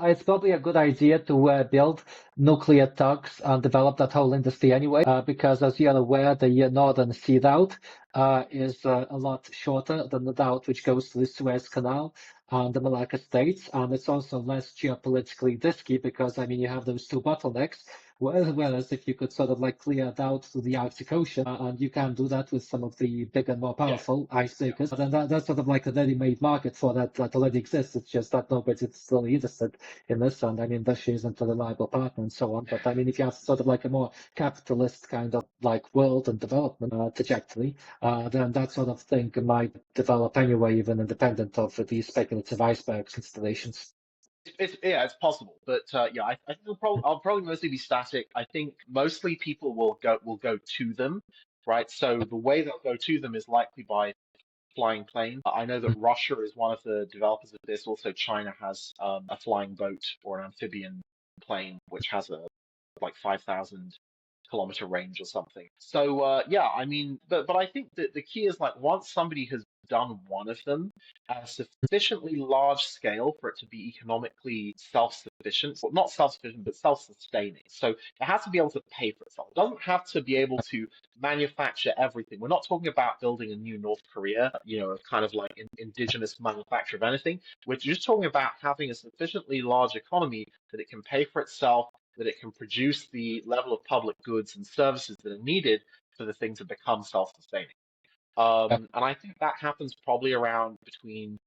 it's probably a good idea to build nuclear tugs and develop that whole industry anyway, because as you are aware, the Northern Sea Route is a lot shorter than the route which goes to the Suez Canal and the Malacca Straits, and it's also less geopolitically risky because, I mean, you have those two bottlenecks. Whereas if you could sort of like clear it out to the Arctic Ocean, and you can do that with some of the bigger, more yeah, powerful ice yeah. breakers, then that's sort of like a ready-made market for that that already exists. It's just that nobody's really interested in this, and I mean, Russia isn't a reliable partner and so on. But I mean, if you have sort of like a more capitalist kind of like world and development trajectory, then that sort of thing might develop anyway, even independent of these speculative icebergs installations. Yeah, it's possible, but yeah, I think I'll probably mostly be static. I think mostly people will go to them, right? So the way they'll go to them is likely by flying plane. I know that Russia is one of the developers of this. Also, China has a flying boat or an amphibian plane, which has a like 5,000 kilometer range or something. So yeah, I mean, but I think that the key is like once somebody has done one of them at a sufficiently large scale for it to be economically self-sufficient, well, not self-sufficient, but self-sustaining. So it has to be able to pay for itself. It doesn't have to be able to manufacture everything. We're not talking about building a new North Korea, a kind of like indigenous manufacture of anything. We're just talking about having a sufficiently large economy that it can pay for itself, that it can produce the level of public goods and services that are needed for the thing to become self-sustaining. And I think that happens probably around between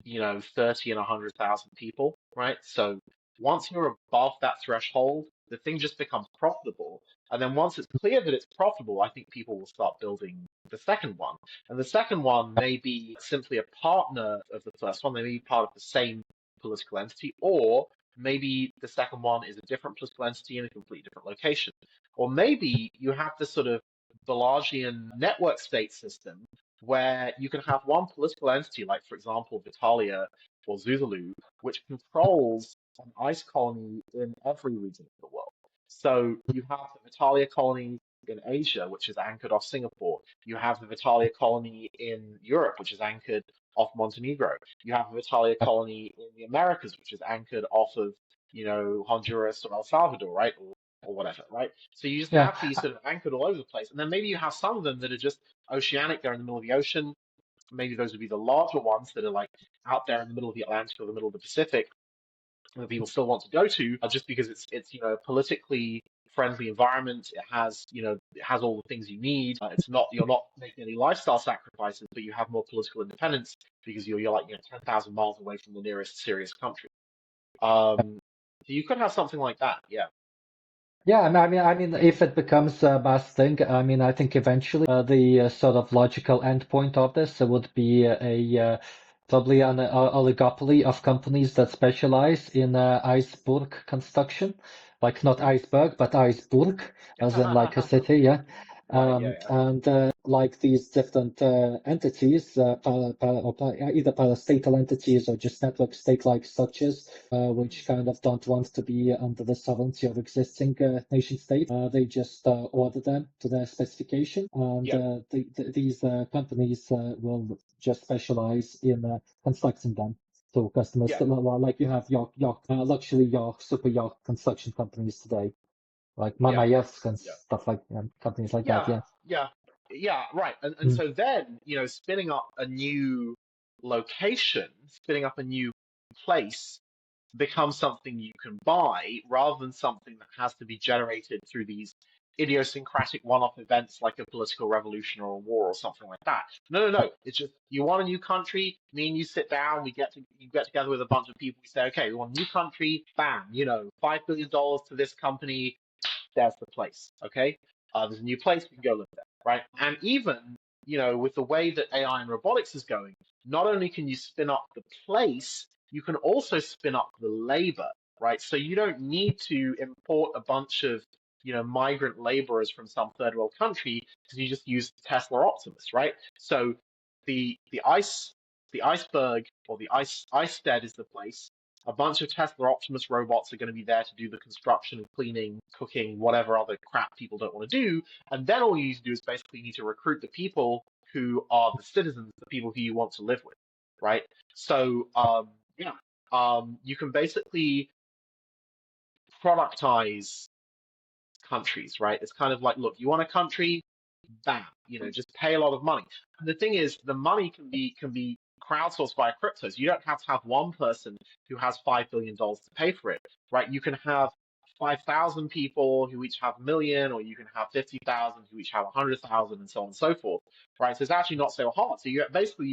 30 and 100,000 people, right? So once you're above that threshold, the thing just becomes profitable. And then once it's clear that it's profitable, I think people will start building the second one. And the second one may be simply a partner of the first one. They may be part of the same political entity, or maybe the second one is a different political entity in a completely different location. Or maybe you have this sort of Balajian network state system where you can have one political entity, like for example Vitalia or Zuzulu, which controls an ice colony in every region of the world. So you have the Vitalia colony in Asia, which is anchored off Singapore. You have the Vitalia colony in Europe, which is anchored off Montenegro. You have the Vitalia colony in the Americas, which is anchored off of, Honduras or El Salvador, right? Or whatever, right? So you just Yeah. have these sort of anchored all over the place. And then maybe you have some of them that are just oceanic, they're in the middle of the ocean. Maybe those would be the larger ones that are like out there in the middle of the Atlantic or the middle of the Pacific that people still want to go to just because it's a politically friendly environment. It has all the things you need. It's not You're not making any lifestyle sacrifices, but you have more political independence because you're like 10,000 miles away from the nearest serious country. So you could have something like that. Yeah. Yeah, I mean, if it becomes a mass thing, I mean, I think eventually the sort of logical endpoint of this would be probably an oligopoly of companies that specialize in iceberg construction, like not iceberg, but iceberg, as in like a city, yeah. Right. Yeah. Yeah. And like these different entities, either parastatal entities or just network state-like structures which kind of don't want to be under the sovereignty of existing nation states. They just order them to their specification, and Yeah. these companies will just specialize in constructing them to customers. Yeah. Like you have luxury yacht, super yacht construction companies today, like Yeah. Maersk and Yeah. stuff like companies like that. Yeah, Yeah. yeah, yeah, right. And Mm. so then, spinning up a new location, spinning up a new place becomes something you can buy rather than something that has to be generated through these idiosyncratic one-off events like a political revolution or a war or something like that. No, no, no. It's just you want a new country. Me and you sit down. You get together with a bunch of people. We say, okay, we want a new country. Bam, $5 billion to this company. There's the place. Okay, there's a new place. We can go live there, right? And even with the way that AI and robotics is going, not only can you spin up the place, you can also spin up the labor, right? So you don't need to import a bunch of migrant laborers from some third world country because you just use Tesla Optimus, right? So the iceberg or the Icestead is the place. A bunch of Tesla Optimus robots are going to be there to do the construction and cleaning, cooking, whatever other crap people don't want to do. And then all you need to do is basically need to recruit the people who are the citizens, the people who you want to live with, right? So yeah, you can basically productize countries, right? It's kind of like, look, you want a country, bam, just pay a lot of money. And the thing is, the money can be crowdsourced via cryptos. You don't have to have one person who has $5 billion to pay for it, right? You can have 5,000 people who each have a million, or you can have 50,000 who each have 100,000, and so on and so forth, right? So it's actually not so hard. So you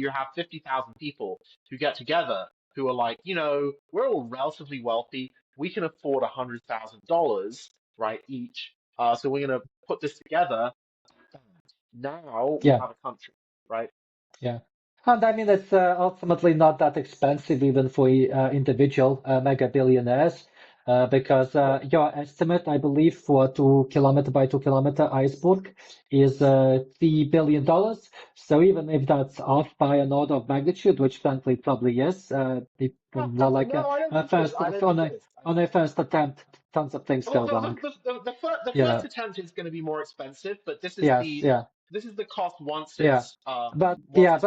have 50,000 people who get together who are like, we're all relatively wealthy. We can afford $100,000, right, each. So we're going to put this together. Now we Yeah. have a country, right? Yeah. And I mean, it's ultimately not that expensive even for individual mega billionaires, because Sure. your estimate, I believe, for 2 kilometer by 2 kilometer iceberg is $3 billion. So even if that's off by an order of magnitude, which frankly probably is, more like No, I don't a think it is. first I don't think it is. on a first attempt, tons of things Well, go wrong. the first Yeah. attempt is going to be more expensive, but Yes. Yeah. this is the cost Yeah, once it's but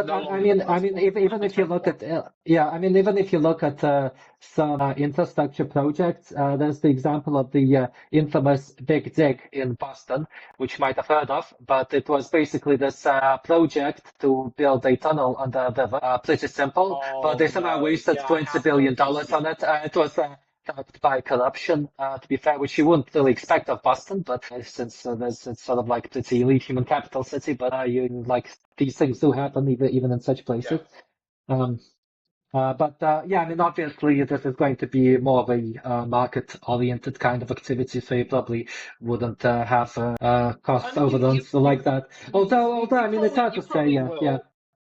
no I longer the mean, first one, even the if you tenth look one. at, I mean, even if you look at some infrastructure projects, there's the example of the infamous Big Dig in Boston, which you might have heard of, but it was basically this project to build a tunnel under the river. Pretty simple, but Oh they somehow no, wasted yeah, I have heard $20 billion this. on it. It was backed by corruption, to be fair, which you wouldn't really expect of Boston, but since it's sort of like it's a elite human capital city, but you like these things do happen even in such Yeah, places. Um, but yeah, I mean, obviously this is going to be more of a market-oriented kind of activity, so you probably wouldn't have I cost mean, overruns like that. Although I mean, it's hard you to say. probably Yeah, yeah, will.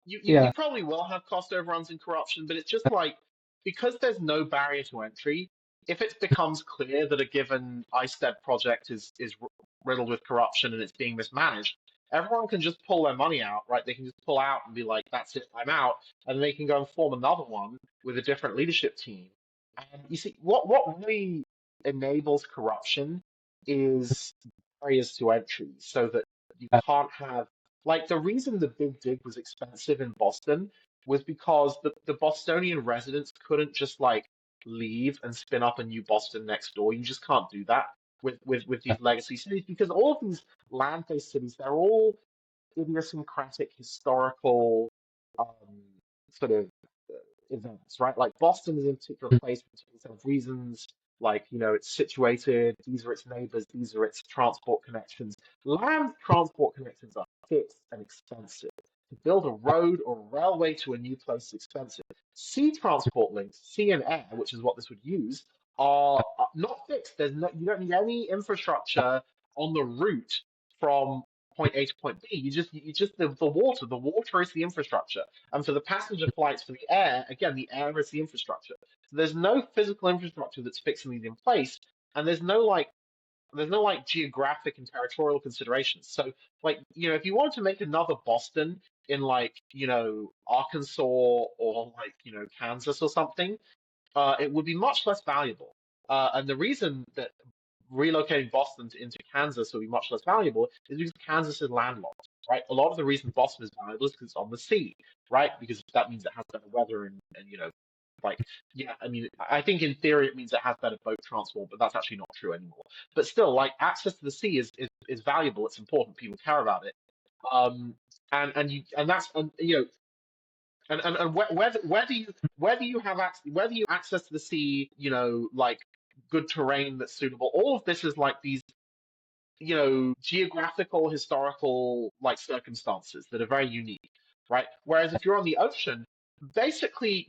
You yeah, probably will have cost overruns and corruption, but it's just like because there's no barrier to entry. If it becomes clear that a given ICED project is riddled with corruption and it's being mismanaged, everyone can just pull their money out, right? They can just pull out and be like, "That's it, I'm out," and they can go and form another one with a different leadership team. And you see, what really enables corruption is barriers to entry, so that you can't have like the reason the Big Dig was expensive in Boston was because the Bostonian residents couldn't just like leave and spin up a new Boston next door. You just can't do that with these legacy cities because all of these land-based cities, they're all idiosyncratic historical um, sort of events, right? Like Boston is a particular place for a particular set of reasons. Like, it's situated, these are its neighbors, these are its transport connections. Land transport connections are fixed and expensive. To build a road or a railway to a new place is expensive. Sea transport links, sea and air, which is what this would use, are not fixed. You don't need any infrastructure on the route from point A to point B. You just the water. The water is the infrastructure. And for the passenger flights for the air, again, the air is the infrastructure. So there's no physical infrastructure that's fixing these in place, and there's no like geographic and territorial considerations. So like if you wanted to make another Boston in like Arkansas or like Kansas or something, it would be much less valuable. And the reason that relocating Boston into Kansas will be much less valuable is because Kansas is landlocked, right? A lot of the reason Boston is valuable is because it's on the sea, right? Because that means it has better weather and like, yeah, I mean, I think in theory it means it has better boat transport, but that's actually not true anymore. But still, like, access to the sea is valuable. It's important. People care about it. Um, and that's and whether you have access to the sea, like good terrain that's suitable. All of this is like these geographical, historical like circumstances that are very unique, right? Whereas if you're on the ocean, basically,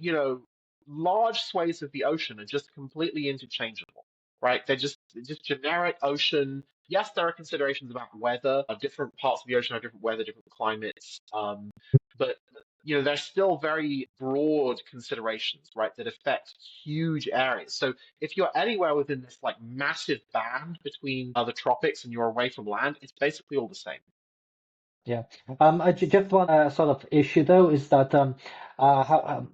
large swathes of the ocean are just completely interchangeable, right? They're just generic ocean. Yes, there are considerations about weather. Different parts of the ocean have different weather, different climates. But there's still very broad considerations, right, that affect huge areas. So if you're anywhere within this like massive band between the tropics and you're away from land, it's basically all the same. Yeah. Just one sort of issue though is that how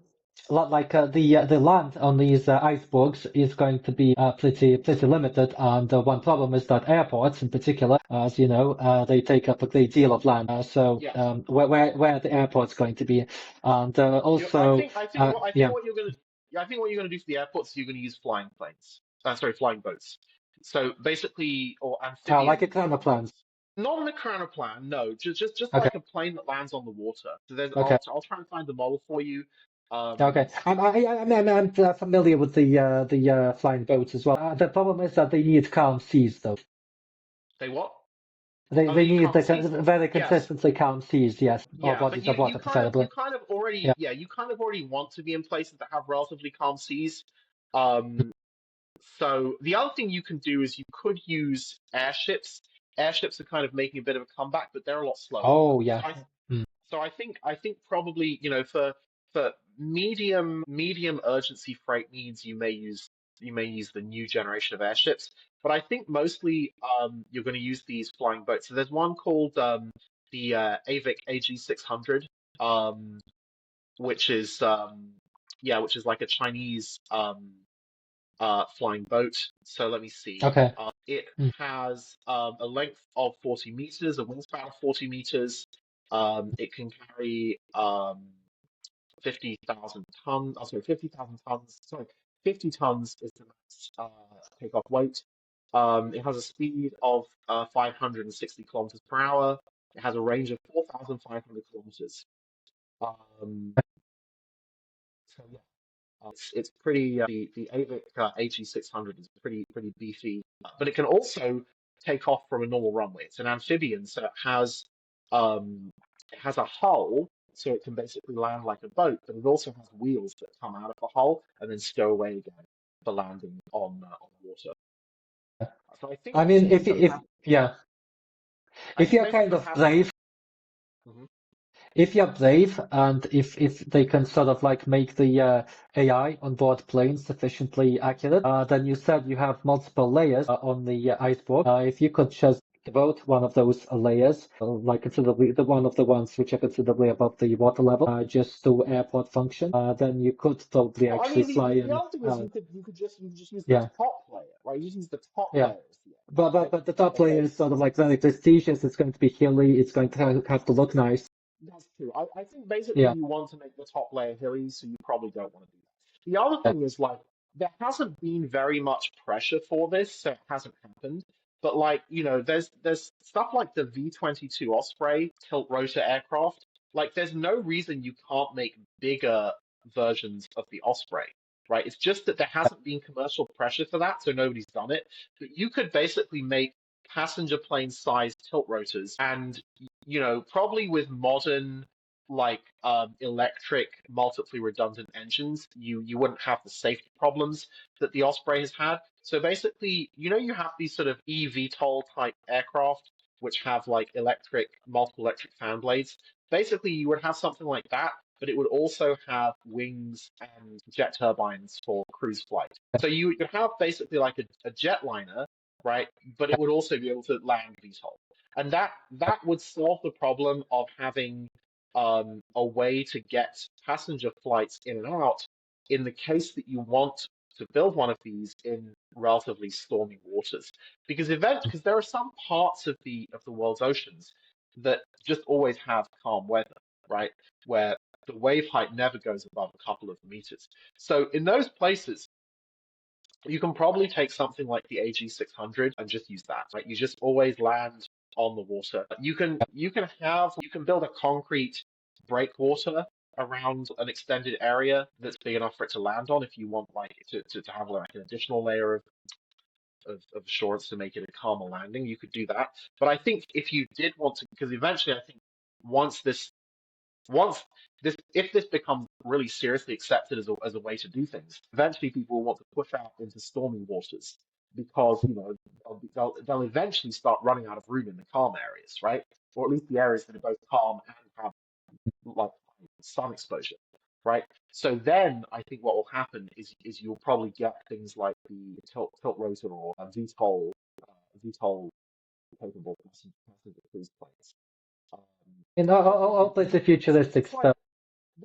like the land on these icebergs is going to be pretty limited, and one problem is that airports in particular, as you know, they take up a great deal of land. So Yes. where are the airports going to be, and I also think I think what I think yeah. what you're gonna yeah, I think what you're gonna do for the airports is you're gonna use flying planes. Sorry, flying boats. So basically, or Like a amphibian kind of plans. Not an plan, no. Just Okay. like a plane that lands on the water. So there's Okay. I'll try and find the model for you. Okay, I'm familiar with the flying boats as well. The problem is that they need calm seas, though. Say what? Oh, They they need need calm the seas. very Yes. consistently calm seas, yes, or Yeah, but bodies you of you water, kind of you preferably. kind of Yeah. already yeah, you kind of already want to be in places that have relatively calm seas. Um, so the other thing you can do is you could use airships. Airships are kind of making a bit of a comeback, but they're a lot slower. Oh, So yeah. I Mm. so I think probably, for medium urgency freight needs, you may use the new generation of airships. But I think mostly you're going to use these flying boats. So there's one called the AVIC AG600, um, which is which is like a Chinese flying boat. So let me see. Okay. It Mm. has a length of 40 meters, a wingspan of 40 meters. It can carry 50,000 tons. Oh, sorry, 50,000 tons. Sorry, 50 tons is the max takeoff weight. It has a speed of 560 kilometers per hour. It has a range of 4,500 kilometers. Um, so yeah, it's pretty. The AVIC AG600 is pretty beefy, but it can also take off from a normal runway. It's an amphibian, so it has a hull, so it can basically land like a boat, but it also has wheels that come out of the hull and then stow away again for landing on water. So I think I mean, basically what's going to happen. yeah, I if think you're basically kind what's of happening. brave. Mhm. If you're brave and if they can sort of like make the AI on board planes sufficiently accurate, then you said you have multiple layers on the iceberg. If you could just devote one of those layers, like considerably the one of the ones which are considerably above the water level, just to airport function, then you could probably Well, I actually mean, fly the in. other thing is you could just use the Yeah, top layer, right? You just use the top yeah. layer as the But, right? but the top layer Okay. is sort of like very prestigious. It's going to be hilly. It's going to have to look nice. That's true. I think basically Yeah. you want to make the top layer hilly, so you probably don't want to do that. The other thing is like there hasn't been very much pressure for this, so it hasn't happened. But like, there's stuff like the V-22 Osprey tilt rotor aircraft. Like there's no reason you can't make bigger versions of the Osprey, right? It's just that there hasn't been commercial pressure for that, so nobody's done it. But you could basically make passenger plane size tilt rotors and probably with modern like electric multiply redundant engines, you wouldn't have the safety problems that the Osprey has had. So basically, you have these sort of eVTOL type aircraft which have like multiple electric fan blades. Basically, you would have something like that, but it would also have wings and jet turbines for cruise flight. So you could have basically like a jetliner, right? But it would also be able to land VTOL. And that would solve the problem of having a way to get passenger flights in and out in the case that you want to build one of these in relatively stormy waters. Because there are some parts of the world's oceans that just always have calm weather, right? Where the wave height never goes above a couple of meters. So in those places, you can probably take something like the AG600 and just use that, right? You just always land on the water. You can build a concrete breakwater around an extended area that's big enough for it to land on if you want like to have like an additional layer of of assurance to make it a calmer landing, you could do that. But I think if you did want to, because eventually I think once this once if this becomes really seriously accepted as a way to do things, eventually people will want to push out into stormy waters because they'll eventually start running out of room in the calm areas, right? Or at least the areas that are both calm and have like sun exposure, right? So then I think what will happen is you'll probably get things like the tilt rotor or VTOL capable passenger cruise planes. Um, You know, all because places futuristic it's like stuff.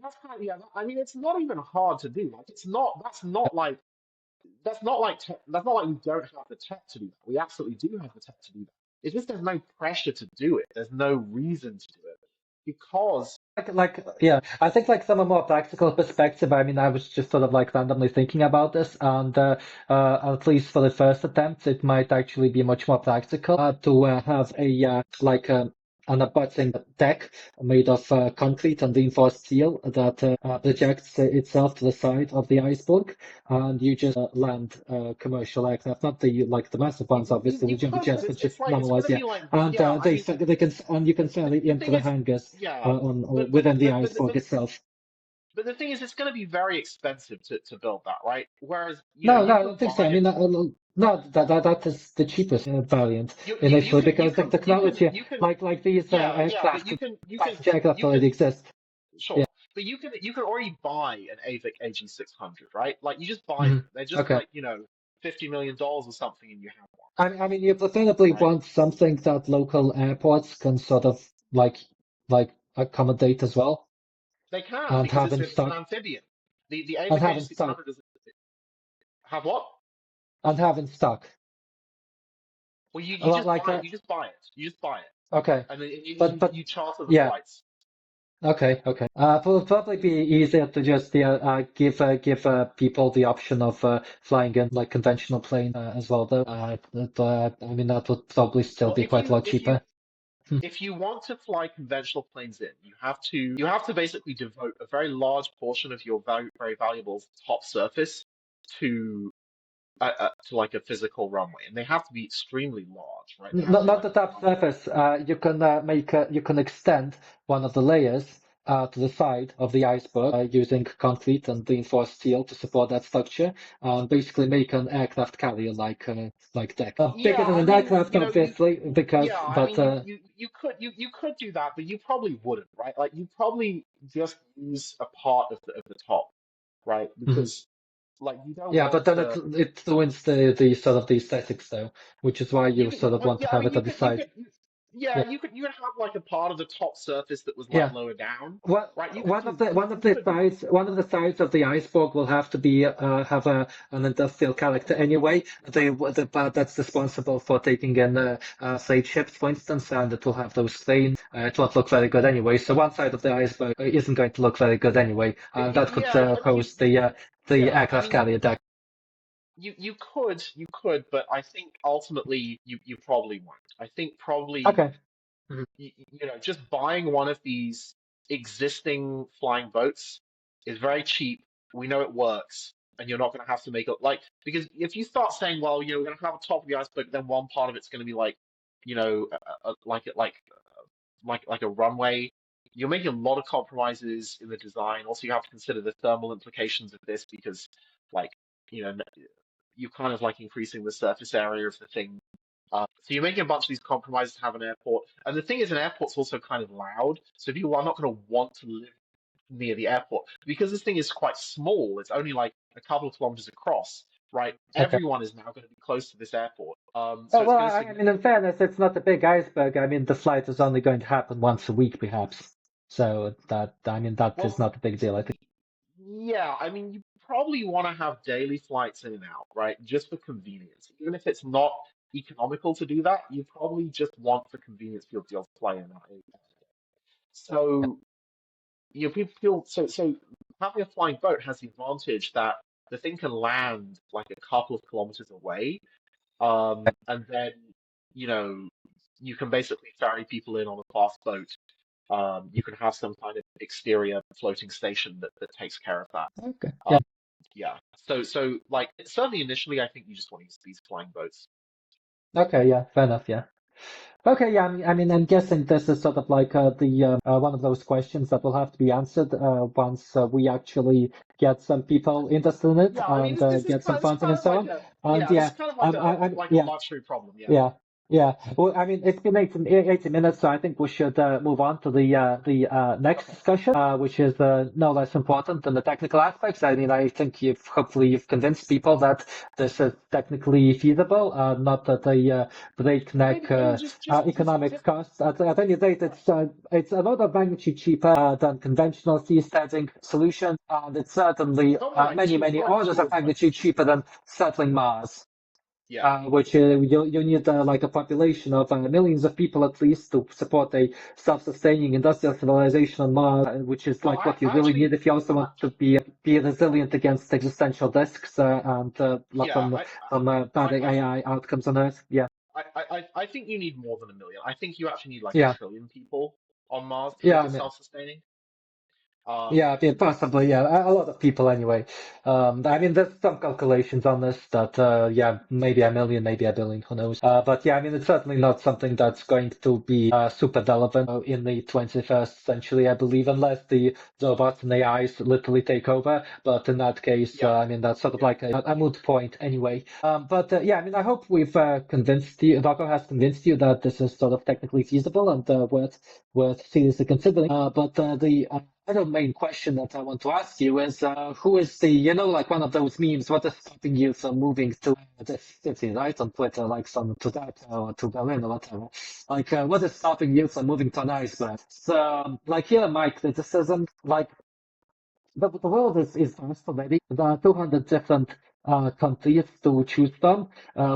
that's kind of, yeah. I mean, it's not even hard to do. Like, it's not. That's not like we don't have the tech to do that. We absolutely do have the tech to do that. It's just there's no pressure to do it. There's no reason to do it because Yeah, I think like from a more practical perspective, I mean, I was just sort of like randomly thinking about this, and at least for the first attempt, it might actually be much more practical to have a an abutting deck made of concrete and reinforced steel that projects itself to the side of the iceberg, and you just land commercial aircraft, not the like the massive ones, obviously, the you jumbo could, but jets, but it's just like it's normal going to ones, yeah. be like And yeah. I mean, they can and you can fairly the into thing the is hangars yeah, but but within the but but iceberg but, itself. but the thing is, it's going to be very expensive to build that, right? Whereas No, no, you I can don't think so. I buy mean, no, that is the cheapest variant you initially can because the technology, you can like these yeah, but aircraft, passenger aircraft you can already exist. Yeah. sure, but you can already buy an AVIC AG600, right? Like you just buy Hmm. them. They're just Okay. like $50 million or something, and you have one, I mean, you preferably right? want something that local airports can sort of like accommodate as well They can and because have in it's an stock amphibian. The and AVIC have in stock AG600 does have what? and have in stock. Well, you Well, just like buy it. You just buy it. You just buy it, okay, and then but you charter the yeah. flights. Okay, okay. It will probably be easier to just give people the option of flying in like conventional plane as well, though. I mean, that would probably still Well, be quite a lot cheaper. Hmm. if you want to fly conventional planes in, you have to basically devote a very large portion of your very valuable top surface to to like a physical runway, and they have to be extremely large, right? They have to be Not like the top surface. You can you can extend one of the layers to the side of the iceberg using concrete and reinforced steel to support that structure, and basically make an aircraft carrier like deck. Bigger yeah. than I an mean, aircraft, obviously, yeah. because I but mean, you could do that, but you probably wouldn't, right? Like you probably just use a part of the top, right? mhm. Because like you don't Yeah, want but then to. it ruins the sort of the aesthetics though, which is why you sort of Well, want to yeah, I have mean, it at the side. yeah, Yeah, you could have like a part of the top surface that was like yeah. lower down, Well, right? You could do, one of the sides of the iceberg will have to be have an industrial character anyway. The part that's responsible for taking in freight ships, for instance, and it will have those cranes. It won't look very good anyway. So one side of the iceberg isn't going to look very good anyway, and that could yeah, I mean, host the yeah, I aircraft mean, carrier deck. you could, but I think ultimately you probably won't. I think probably Okay. Mhm. just buying one of these existing flying boats is very cheap. We know it works, and you're not going to have to make it like because if you start saying, well, we're going to have a top of the iceberg, then one part of it's going to be like, like a runway. You're making a lot of compromises in the design. Also, you have to consider the thermal implications of this because, like, you know, you're kind of like increasing the surface area of the thing. So you're making a bunch of these compromises to have an airport. And the thing is, an airport's also kind of loud. So people are not going to want to live near the airport because this thing is quite small. It's only like a couple of kilometers across, right? Okay. Everyone is now going to be close to this airport. So Oh, it's well, going to I mean, in significantly. fairness, it's not a big iceberg. I mean, the flight is only going to happen once a week, perhaps. So I mean, that is Well, not a big deal, I think. yeah, I mean, you probably want to have daily flights in and out, right? Just for convenience. Even if it's not economical to do that, you probably just want for convenience for your fly in and out. So, people feel so having a flying boat has the advantage that the thing can land like a couple of kilometers away, and then you know you can basically ferry people in on a fast boat. You can have some kind of exterior floating station that takes care of that. Okay. Um, Yeah. yeah. So like certainly initially, I think you just want to use these flying boats. Okay, yeah, fair enough, yeah. Okay, yeah, I mean, I'm guessing this is sort of like the one of those questions that will have to be answered once we actually get some people interested in it Yeah, I mean and this is get some this is funding kind and of so like on. a And yeah, this yeah, is kind of like a yeah, luxury problem. Yeah. yeah, yeah. Well, I mean, it's been 80 minutes, so I think we should move on to the next Okay. discussion, which is no less important than the technical aspects. I mean, I think hopefully you've convinced people that this is technically feasible, not that the breakneck Maybe just economic costs. At any rate, right. it's a lot of magnitude cheaper than conventional seasteading solutions, and it's certainly It's not many, magnitude. It's many more like orders two of or twenty. magnitude cheaper than settling Mars. Yeah. Which you need like a population of millions of people at least to support a self-sustaining industrial civilization on Mars, which is Well, like what you really need if you also want to be resilient against existential risks and yeah, some bad I AI outcomes on Earth. Yeah, I think you need more than a million. I think you actually need like a yeah, trillion people on Mars to yeah. make I it mean, self-sustaining. Um, yeah, yeah, possibly, yeah. A lot of people anyway. I mean, there's some calculations on this that, yeah, maybe a million, maybe a billion, who knows. But yeah, I mean, it's certainly not something that's going to be super relevant in the 21st century, I believe, unless the robots and AIs literally take over. But in that case, yeah, I mean, that's sort of yeah. like a moot point anyway. But yeah, I mean, I hope we've convinced you, Rocco has convinced you that this is sort of technically feasible and worth seriously considering. But the other main question that I want to ask you is who is like one of those memes, what is stopping you from moving to the city, right? On Twitter, like some to that or to Berlin or whatever. Like, what is stopping you from moving to an iceberg? So, like, here, my criticism, like, the world is vast already. There are 200 different countries to choose from.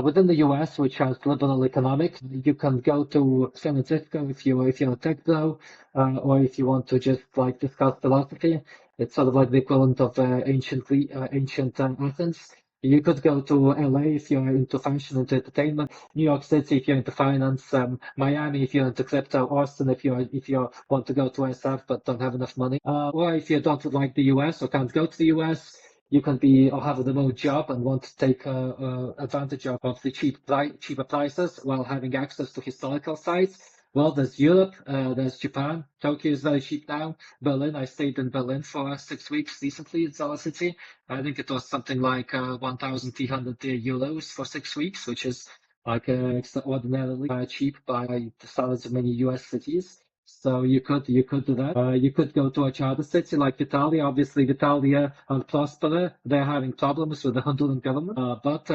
Within the US, which has liberal economics, you can go to San Francisco if you're a tech bro, or if you want to just like discuss philosophy. It's sort of like the equivalent of ancient Athens. You could go to LA if you're into fashion and entertainment. New York City if you're into finance, Miami if you're into crypto, Austin if you want to go to SF but don't have enough money, or if you don't like the US or can't go to the US, you can be or have a remote job and want to take advantage of the cheaper prices while having access to historical sites. Well, there's Europe, there's Japan. Tokyo is very cheap now. Berlin, I stayed in Berlin for 6 weeks recently. It's our city. I think it was something like 1,300 euros for 6 weeks, which is like extraordinarily cheap by the standards of many US cities. So you could do that. You could go to a charter city like Italia. Obviously, Italia and Prospera, they're having problems with the Honduran government. But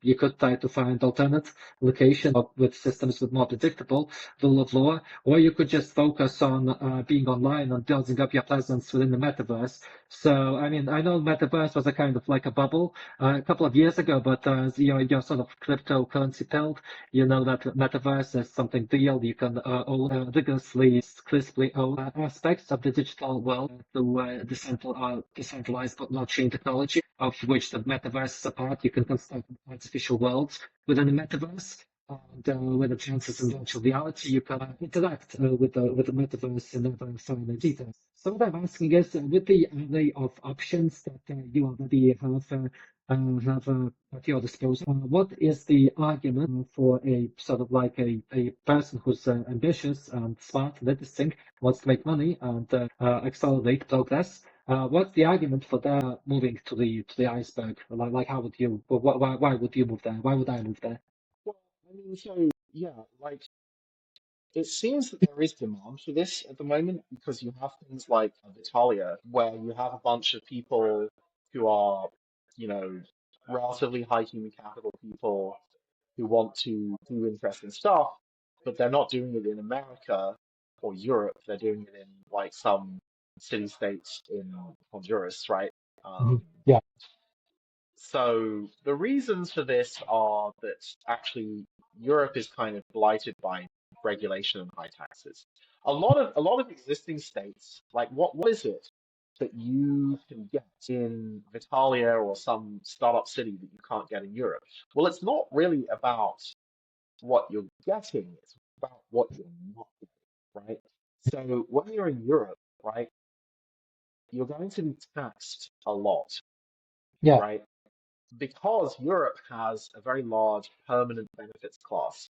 you could try to find alternate location with systems with more predictable rule of law, or you could just focus on being online and building up your presence within the metaverse. So, I mean, I know metaverse was a kind of like a bubble a couple of years ago, but you're sort of cryptocurrency pilled. You know that metaverse is something real. You can own rigorously, crisply own aspects of the digital world through decentralized blockchain technology, of which the metaverse is a part. You can construct artificial worlds within the metaverse. And with the chances in virtual reality, you can interact with the metaverse in a finer detail. So what I'm asking is, with the array of options that you already have at your disposal, what is the argument for a sort of like a person who's ambitious and smart and interesting, wants to make money and accelerate progress? What's the argument for their moving to the iceberg? Like how would you? Why would you move there? Why would I move there? Well, I mean, so yeah, like it seems that there is demand for this at the moment because you have things like Vitalia, where you have a bunch of people who are, you know, relatively high human capital people who want to do interesting stuff, but they're not doing it in America or Europe. They're doing it in like some city states in Honduras, right? Um, Mhm. Yeah. so the reasons for this are that actually Europe is kind of blighted by regulation and high taxes. A lot of existing states, like what is it that you can get in Vitalia or some startup city that you can't get in Europe? Well, it's not really about what you're getting, it's about what you're not getting, right? So when you're in Europe, right, you're going to be taxed a lot Yeah. right? Because Europe has a very large permanent benefits class.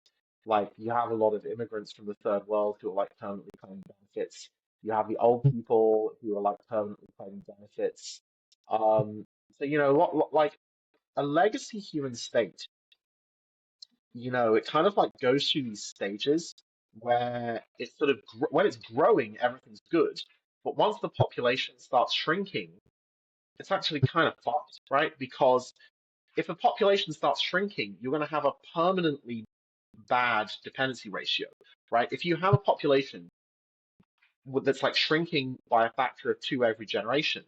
Like you have a lot of immigrants from the third world who are like permanently claiming benefits. You have the old people who are like permanently claiming benefits. Um, so like a legacy human state, it kind of like goes through these stages where it's sort of when it's growing, everything's good. But once the population starts shrinking, it's actually kind of fucked, right? Because if the population starts shrinking, you're going to have a permanently bad dependency ratio, right? If you have a population that's like shrinking by a factor of two every generation,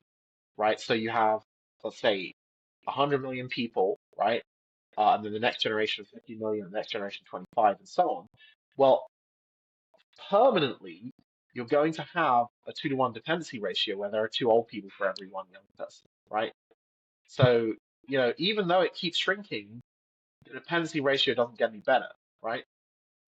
right? So you have, let's say, 100 million people, right? And then the next generation 50 million, the next generation 25, and so on. Well, permanently, you're going to have a 2-to-1 dependency ratio where there are two old people for every one young person, right? So, even though it keeps shrinking, the dependency ratio doesn't get any better, right?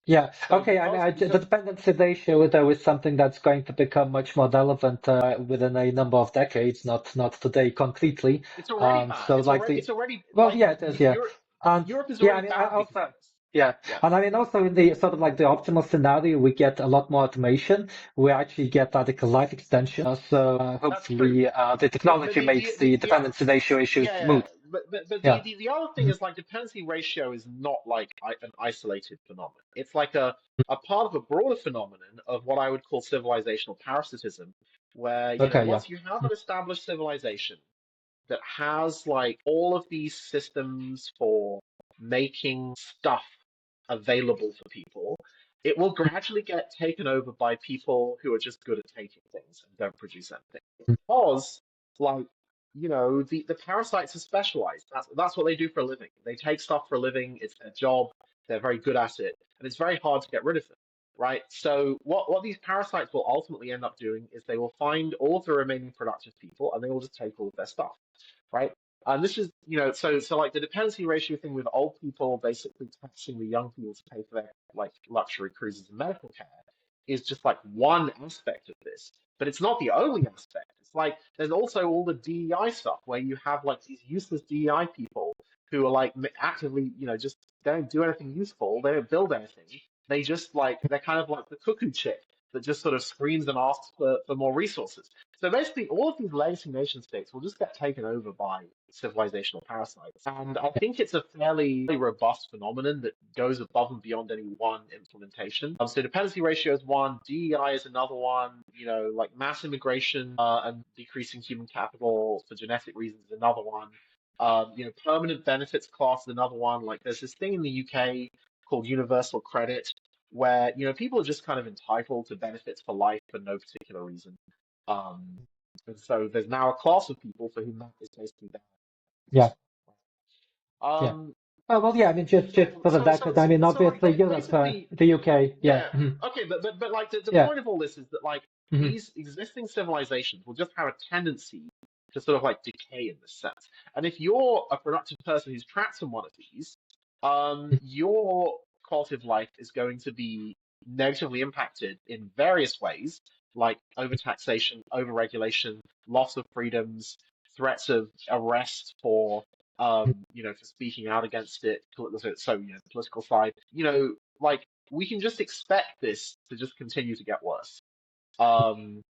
Yeah. So Okay. I mean, the dependency ratio though is something that's going to become much more relevant within a number of decades, not today concretely. it's already bad. So It's like already the, it's already well, like yeah, it is. Yeah. And Europe is yeah, I already mean, I bad because of also, this. yeah, Yeah. and I mean also in the sort of like the optimal scenario, we get a lot more automation. We actually get radical life extension. So That's true. hopefully, the But technology makes the the dependency ratio issues yeah, moot. but Yeah. the other thing Mhm. is like dependency ratio is not like an isolated phenomenon. It's like a part of a broader phenomenon of what I would call civilizational parasitism, where Okay. Yeah. once you have an established civilization that has like all of these systems for making stuff available for people, it will gradually get taken over by people who are just good at taking things and don't produce anything. Because, like, the parasites are specialized. That's what they do for a living. They take stuff for a living, it's their job, they're very good at it, and it's very hard to get rid of them. Right. So what these parasites will ultimately end up doing is they will find all of the remaining productive people and they will just take all of their stuff, right? And this is, so like the dependency ratio thing with old people basically taxing the young people to pay for their like luxury cruises and medical care is just like one aspect of this. But it's not the only aspect. It's like there's also all the DEI stuff where you have like these useless DEI people who are like actively, just don't do anything useful. They don't build anything. They just like they're kind of like the cuckoo chick that just sort of screams and asks for more resources. So basically, all of these legacy nation states will just get taken over by civilizational parasites. And I think it's a fairly robust phenomenon that goes above and beyond any one implementation. So dependency ratio is one, DEI is another one, like mass immigration and decreasing human capital for genetic reasons is another one. Permanent benefits class is another one. Like there's this thing in the UK called universal credit, where people are just kind of entitled to benefits for life for no particular reason. Um, and so there's now a class of people for whom that is basically their Yeah. Yeah. um, Oh, well, yeah, I mean, just for the record, I mean, like obviously Europe, basically, the UK, yeah, yeah, mhm, okay, but like the yeah, point of all this is that like mhm, these existing civilizations will just have a tendency to sort of like decay in this sense. And if you're a productive person who's trapped in one of these, your quality of life is going to be negatively impacted in various ways, like overtaxation, overregulation, loss of freedoms, threats of arrest for speaking out against it. So, the political side, like we can just expect this to just continue to get worse. Um,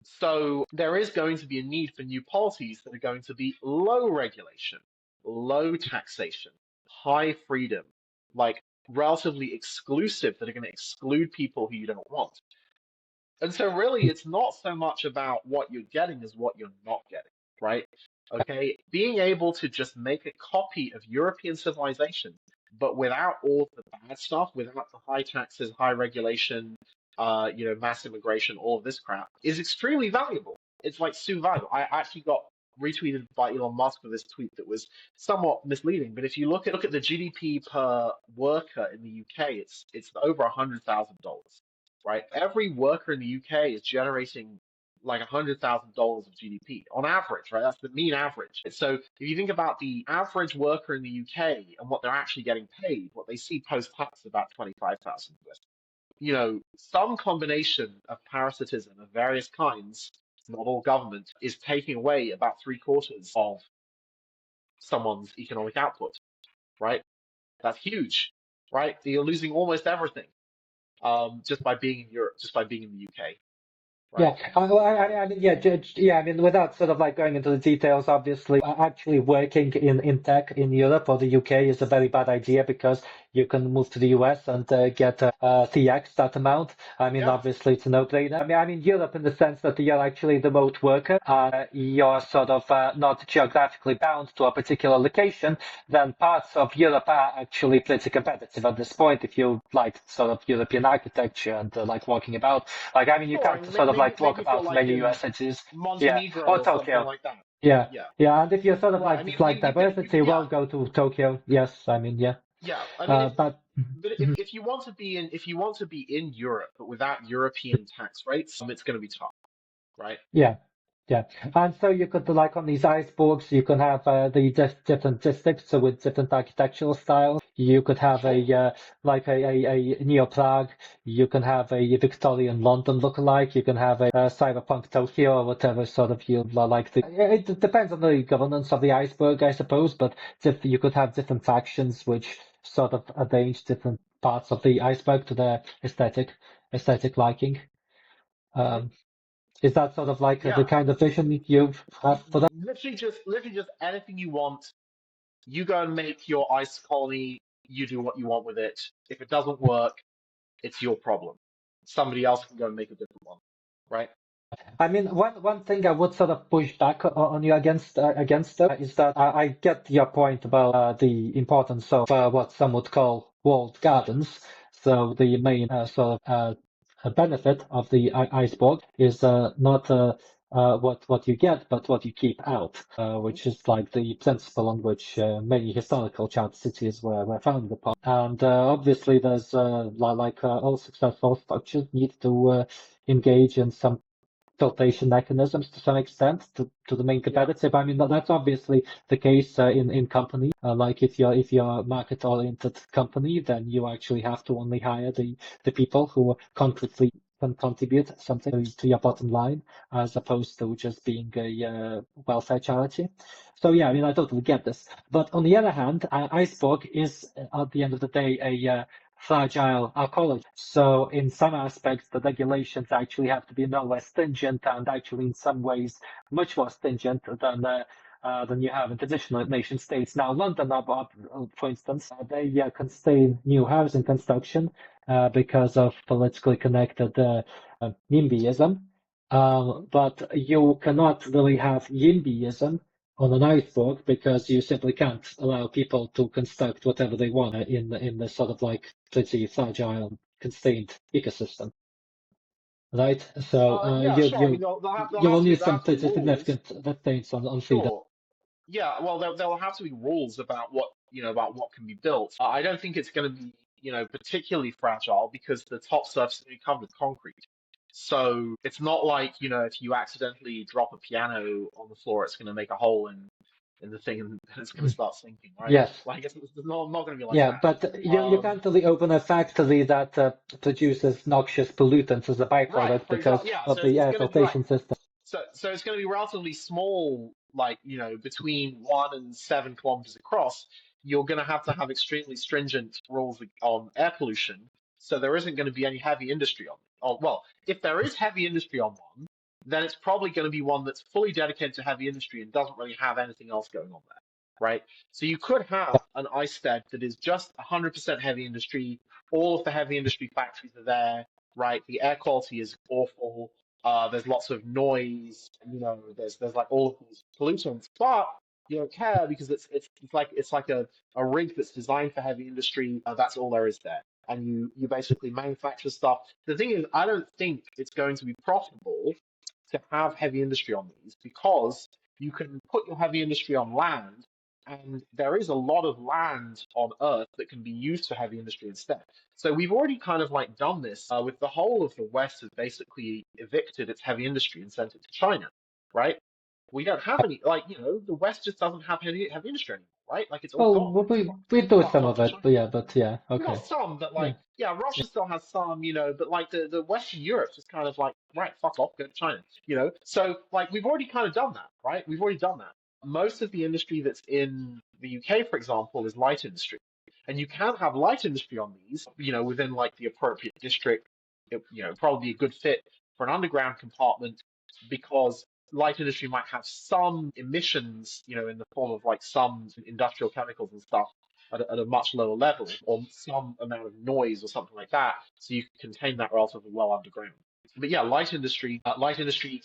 so there is going to be a need for new policies that are going to be low regulation, low taxation, high freedom, like relatively exclusive that are going to exclude people who you don't want. And so really it's not so much about what you're getting as what you're not getting, right? Okay, being able to just make a copy of European civilization, but without all the bad stuff, without the high taxes, high regulation, mass immigration, all of this crap, is extremely valuable. It's like super valuable. I actually got retweeted by Elon Musk with this tweet that was somewhat misleading. But if you look at the GDP per worker in the UK, it's over $100,000, right? Every worker in the UK is generating like $100,000 of GDP on average, right? That's the mean average. So if you think about the average worker in the UK and what they're actually getting paid, what they see post-tax is about 25,000 US. Some combination of parasitism of various kinds, not all government, is taking away about three quarters of someone's economic output, right? That's huge, right? You're losing almost everything just by being in Europe, just by being in the UK, right? Yeah, I mean, yeah, yeah. I mean, without sort of like going into the details, obviously, actually working in tech in Europe or the UK is a very bad idea because you can move to the US and get 3x that amount. I mean, Yeah. obviously, it's a no-brainer. I mean, Europe in the sense that you're actually the remote worker, you're sort of not geographically bound to a particular location. Then parts of Europe are actually pretty competitive at this point if you like sort of European architecture and like walking about. Like, I mean, you Sure. can't And sort of like walk maybe if you're about like many in US cities. Yeah. Montenegro Or or something Tokyo. like that. Yeah. Yeah. Yeah. And if you're sort of Right. I like mean, you diversity, could, yeah, well, go to Tokyo. Yes. I mean, yeah. yeah. I mean, but Mhm. if you want to be in, if you want to be in Europe, but without European tax rates, it's going to be tough, right? Yeah. Yeah, and so you could like on these icebergs, you can have the different districts so with different architectural styles. You could have Sure. a like a Neo Prague. You can have a Victorian London lookalike. You can have a cyberpunk Tokyo or whatever sort of you like. It depends on the governance of the iceberg, I suppose. But you could have different factions which sort of arrange different parts of the iceberg to their aesthetic liking. Hmm. Um, is that sort of like the Yeah. kind of vision you've had for that? Literally just anything you want. You go and make your ice colony. You do what you want with it. If it doesn't work, it's your problem. Somebody else can go and make a different one, right? I mean, one thing I would sort of push back on you against though is that I get your point about the importance of what some would call walled gardens. So the main sort of benefit of the iceberg is not what you get, but what you keep out, Hmm. which is like the principle on which many historical charter cities were founded upon. And obviously, there's all successful structures need to engage in some filtration mechanisms to some extent to the main Yeah. competitive. I mean, that's obviously the case in companies. Like if you're a market-oriented company, then you actually have to only hire the people who concretely can contribute something to your bottom line, as opposed to just being a welfare charity. So yeah, I mean, I totally get this. But on the other hand, Iceberg is at the end of the day a fragile ecology. So in some aspects, the regulations actually have to be no less stringent and actually in some ways much more stringent than you have in traditional nation states. Now, London, for instance, they constrain new housing construction because of politically connected NIMBYism. But you cannot really have YIMBYism on an iceberg because you simply can't allow people to construct whatever they want in the sort of like pretty fragile, constrained ecosystem, right? So Yeah, sure. I mean, you will need there'll some have to be pretty rules. significant restraints on freedom. Sure. Yeah, well, there'll have to be rules about what, about what can be built. I don't think it's going to be, particularly fragile because the top surface is going to be covered with concrete. So it's not like, if you accidentally drop a piano on the floor, it's going to make a hole in the thing and it's going to start sinking, right? Yes. Like it's not going to be like Yeah, that. but you Um, can't really open a factory that produces noxious pollutants as a right, byproduct for because example, yeah. of So the it's air going to be right. filtration system. So it's going to be relatively small, like, between 1 and 7 kilometers across. You're going to have extremely stringent rules on air pollution. So there isn't going to be any heavy industry on it. Oh, well, if there is heavy industry on one, then it's probably going to be one that's fully dedicated to heavy industry and doesn't really have anything else going on there, right? So you could have an ice stead that is just 100% heavy industry. All of the heavy industry factories are there, right? The air quality is awful. There's lots of noise, there's like all of these pollutants, but you don't care because it's like a rig that's designed for heavy industry. That's all there is there, and you basically manufacture stuff. The thing is, I don't think it's going to be profitable to have heavy industry on these because you can put your heavy industry on land, and there is a lot of land on Earth that can be used for heavy industry instead. So we've already kind of like done this with the whole of the West has basically evicted its heavy industry and sent it to China, right? We don't have any, like, the West just doesn't have heavy industry anymore, right? Like it's all Well, gone. we do Fucked some off of to it, China. but yeah, We got okay, some, but yeah. like, yeah, Russia still has some, but like the Western Europe's just kind of like, right, fuck off, go to China, So like we've already kind of done that, right? We've already done that. most of the industry that's in the UK, for example, is light industry. And you can have light industry on these, within like the appropriate district. Probably a good fit for an underground compartment because light industry might have some emissions, in the form of like some industrial chemicals and stuff at a much lower level, or some amount of noise or something like that. So you can contain that relatively well underground. But yeah, light industry,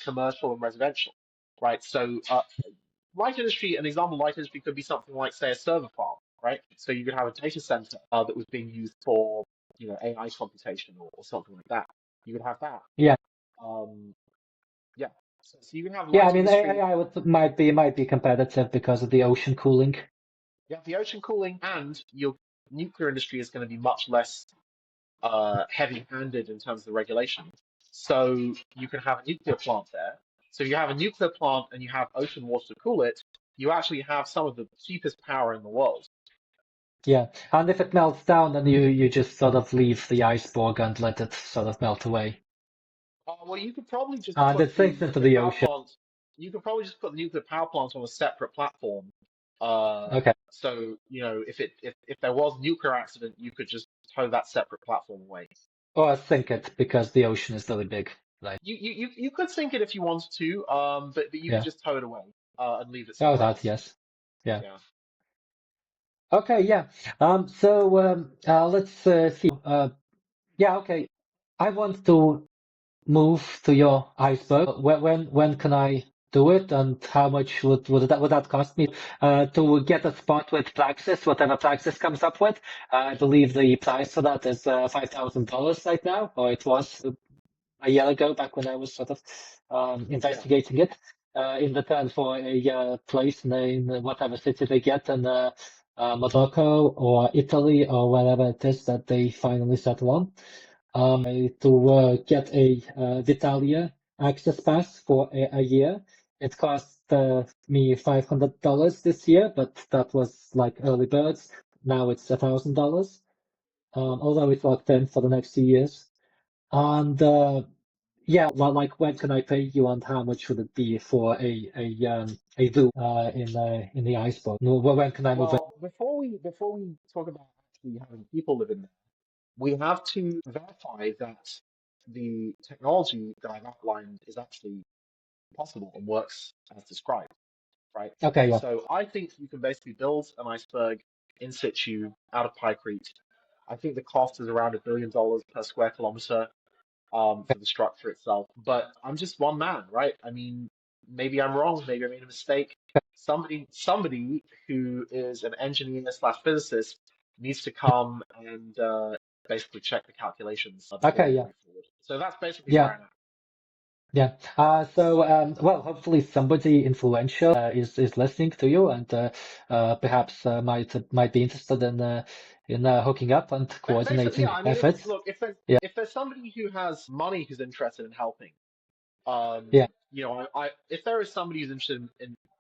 commercial and residential, right? So light industry, an example of light industry could be something like, say, a server farm, right? So you could have a data center that was being used for, AI computation or something like that. You could have that. Yeah. Um, yeah. So you can have Yeah, I light mean, industry. AI might be competitive because of the ocean cooling. You have the ocean cooling, and your nuclear industry is going to be much less heavy-handed in terms of the regulation. So you can have a nuclear plant there. So if you have a nuclear plant and you have ocean water to cool it, you actually have some of the cheapest power in the world. Yeah, and if it melts down, then you just sort of leave the iceberg and let it sort of melt away, Well, you could probably just and put it the sinks into nuclear the power ocean. plant. You could probably just put the nuclear power plant on a separate platform. Okay, So if there was a nuclear accident, you could just tow that separate platform away. or sink it because the ocean is really big. Right? You could sink it if you wanted to, but you could Yeah. just tow it away and leave it Oh, somewhere that else. yes. Yeah. Yeah. Okay. Yeah. So let's see. Yeah. Okay. I want to move to your iceberg. When can I do it, and how much would that cost me to get a spot with Praxis, whatever Praxis comes up with? I believe the price for that is $5,000 right now, or it was a year ago, back when I was sort of Yeah. investigating it, in return for a place in whatever city they get in Morocco or Italy or wherever it is that they finally settle on, to get a Vitalia access pass for a year. It cost me $500 this year, but that was like early birds. Now it's $1,000, although it's locked in for the next 2 years. And yeah, well, like when can I pay you, and how much would it be for a do in the iceberg? No, when can I move it? Well, before we talk about actually having people live in there, we have to verify that the technology that I've outlined is actually possible and works as described, right? Okay, yeah, So I think you can basically build an iceberg in situ out of Pykrete. I think the cost is around $1 billion per square kilometer for the structure itself. But I'm just one man, right? I mean, maybe I'm wrong, maybe I made a mistake. Somebody who is an engineer slash physicist needs to come and basically check the calculations before okay, we yeah, move forward. So that's basically where yeah, I'm at. yeah. So well, hopefully somebody influential is listening to you, and perhaps might be interested in hooking up and Basically, yeah. coordinating I mean, if efforts. look, Yeah, if there's somebody who has money who's interested in helping, yeah, if there is somebody who's interested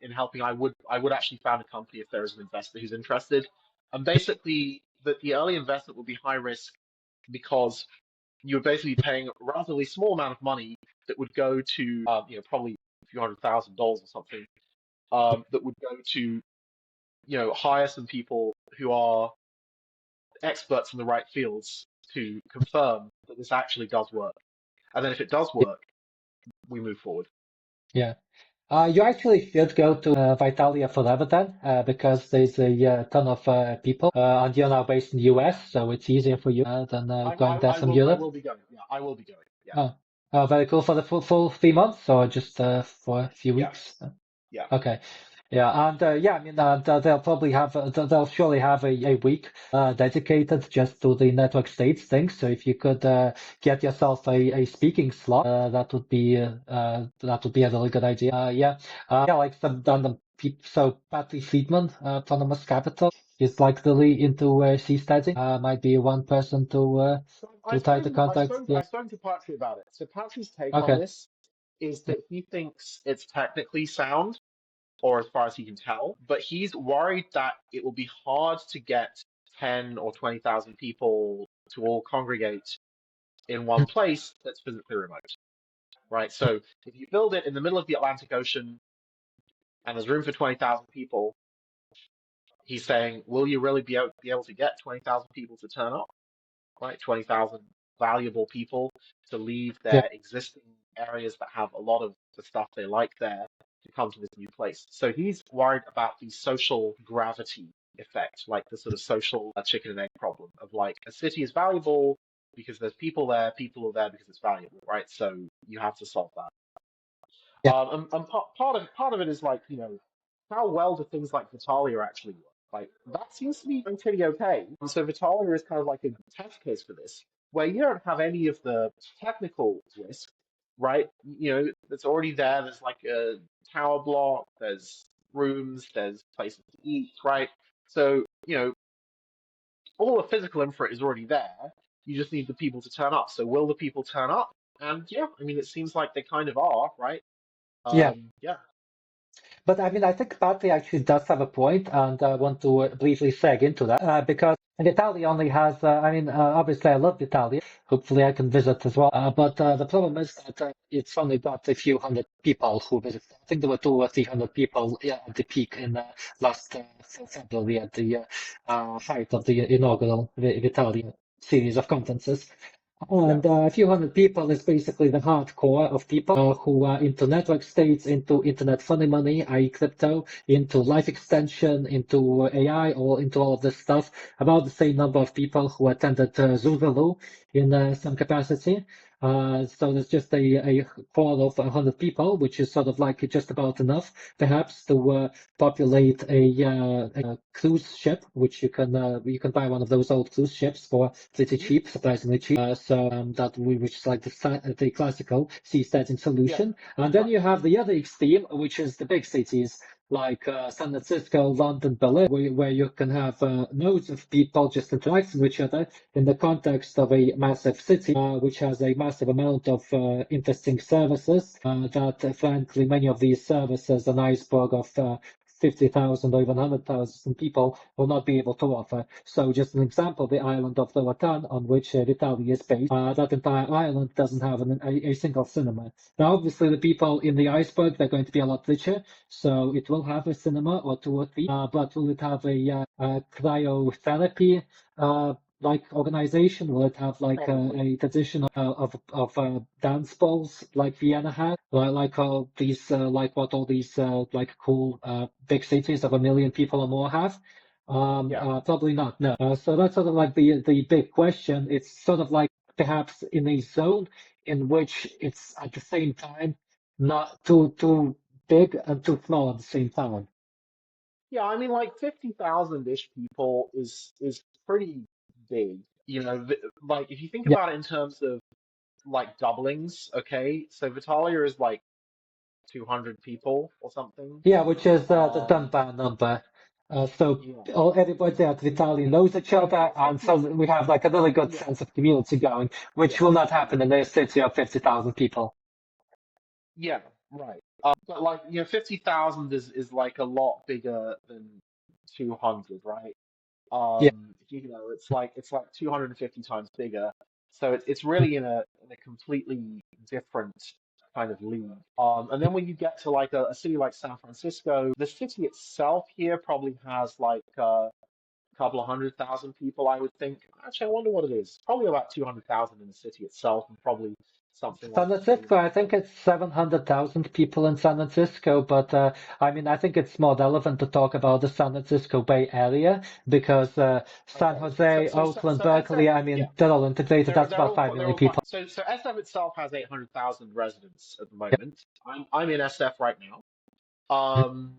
in helping, I would actually found a company if there is an investor who's interested. And basically, the early investment would be high risk because you're basically paying a relatively small amount of money that would go to, probably a few $100,000 or something, that would go to, hire some people who are experts in the right fields to confirm that this actually does work. And then if it does work, we move forward. yeah. You actually should go to Vitalia Forever then, because there's a ton of people, and you're now based in the US, so it's easier for you than I, going I, there I from will I Europe. will be going. Yeah, I will be going. Yeah. Oh, very cool. For the full 3 months, or just for a few Yeah. weeks? Yeah. Okay. Yeah, and yeah, I mean, they'll probably have, they'll surely have a week dedicated just to the network states thing. So if you could get yourself a speaking slot, that would be a really good idea. Yeah, like some random people. So Patrick Friedman, Autonomous Capital, is like really into seasteading. Might be one person So to try to contact. Yeah. I've spoken to Patry about it. So Patry's take on Okay. this is that he thinks it's technically sound, or as far as he can tell, but he's worried that it will be hard to get 10 or 20,000 people to all congregate in one place that's physically remote, right? So if you build it in the middle of the Atlantic Ocean, and there's room for 20,000 people, he's saying, will you really be able to get 20,000 people to turn up, right? 20,000 valuable people to leave Yeah. their existing areas that have a lot of the stuff they like there to come to this new place. So he's worried about the social gravity effect, like the sort of social chicken and egg problem of like a city is valuable because there's people are there because it's valuable, right? So you have to solve that. Yeah. And part of it is like, you know, how well do things like Vitalia actually work? Like that seems to be going pretty okay. And so Vitalia is kind of like a test case for this, where you don't have any of the technical risk, right? You know, it's already there. There's like a tower block, there's rooms, there's places to eat, right? So, you know, all the physical infra is already there. You just need the people to turn up. So will the people turn up? And yeah, I mean, it seems like they kind of are, right? Yeah. Yeah, But I mean, I think Patty actually does have a point, and I want to briefly seg into that because Italy only has, I mean, obviously I love Italy. Hopefully I can visit as well. But the problem is that it's only got a few hundred people who visit. I think there were 200 or 300 people, yeah, at the peak in last February at the height of the inaugural Italy series of conferences. yeah, And a few hundred people is basically the hardcore of people who are into network states, into internet funny money, i.e. crypto, into life extension, into AI, or into all of this stuff. About the same number of people who attended Zulu in some capacity. So there's just a core of 100 people, which is sort of like just about enough, perhaps, to populate a cruise ship, which you can buy one of those old cruise ships for pretty hmm cheap, surprisingly cheap. Which is like the classical seasteading yeah, solution. And then right, you have the other extreme, which is the big cities like San Francisco, London, Berlin, where you can have nodes of people just interacting with each other in the context of a massive city, which has a massive amount of interesting services. That frankly, many of these services, an iceberg of 50,000 or even 100,000 people will not be able to offer. So just an example, the island of Roatan, on which Vitaly is based, that entire island doesn't have a single cinema. Now, obviously, the people in the iceberg, they're going to be a lot richer, so it will have a cinema or two or three, but will it have a cryotherapy like organization? Will it have like probably. a tradition of dance balls like Vienna had, like all these like what all these like cool big cities of 1 million people or more have? Yeah, Probably not. No. So that's sort of like the big question. It's sort of like perhaps in a zone in which it's at the same time not too big and too small at the same time. yeah. I mean, like 50,000-ish people is pretty big. You know, like if you think Yeah. about it in terms of like doublings, okay, so Vitalia is like 200 people or something. Yeah, which is the Um, Dunbar number. So yeah, everybody at Vitali knows each so other, and so 50, we have like a really good yeah, sense of community going, which yeah, will not yeah, happen in a city of 50,000 people. yeah, right. But like, you know, 50,000 is like a lot bigger than 200, right? Yeah. You know, it's like 250 times bigger. So it's really in a completely different kind of league. And then when you get to like a city like San Francisco, the city itself here probably has like a couple of 100,000 people, I would think. Actually, I wonder what it is. Probably about 200,000 in the city itself, and probably something San like a million. Francisco, I think it's 700,000 people in San Francisco, but I mean, I think it's more relevant to talk about the San Francisco Bay Area because San Okay, so Jose, so so Oakland, so SF, Berkeley, I yeah. mean, they're all integrated. That's about 5 They're million all fine. people. So SF itself has 800,000 residents at the Yeah. moment. I'm in SF right now. Mhm. Um,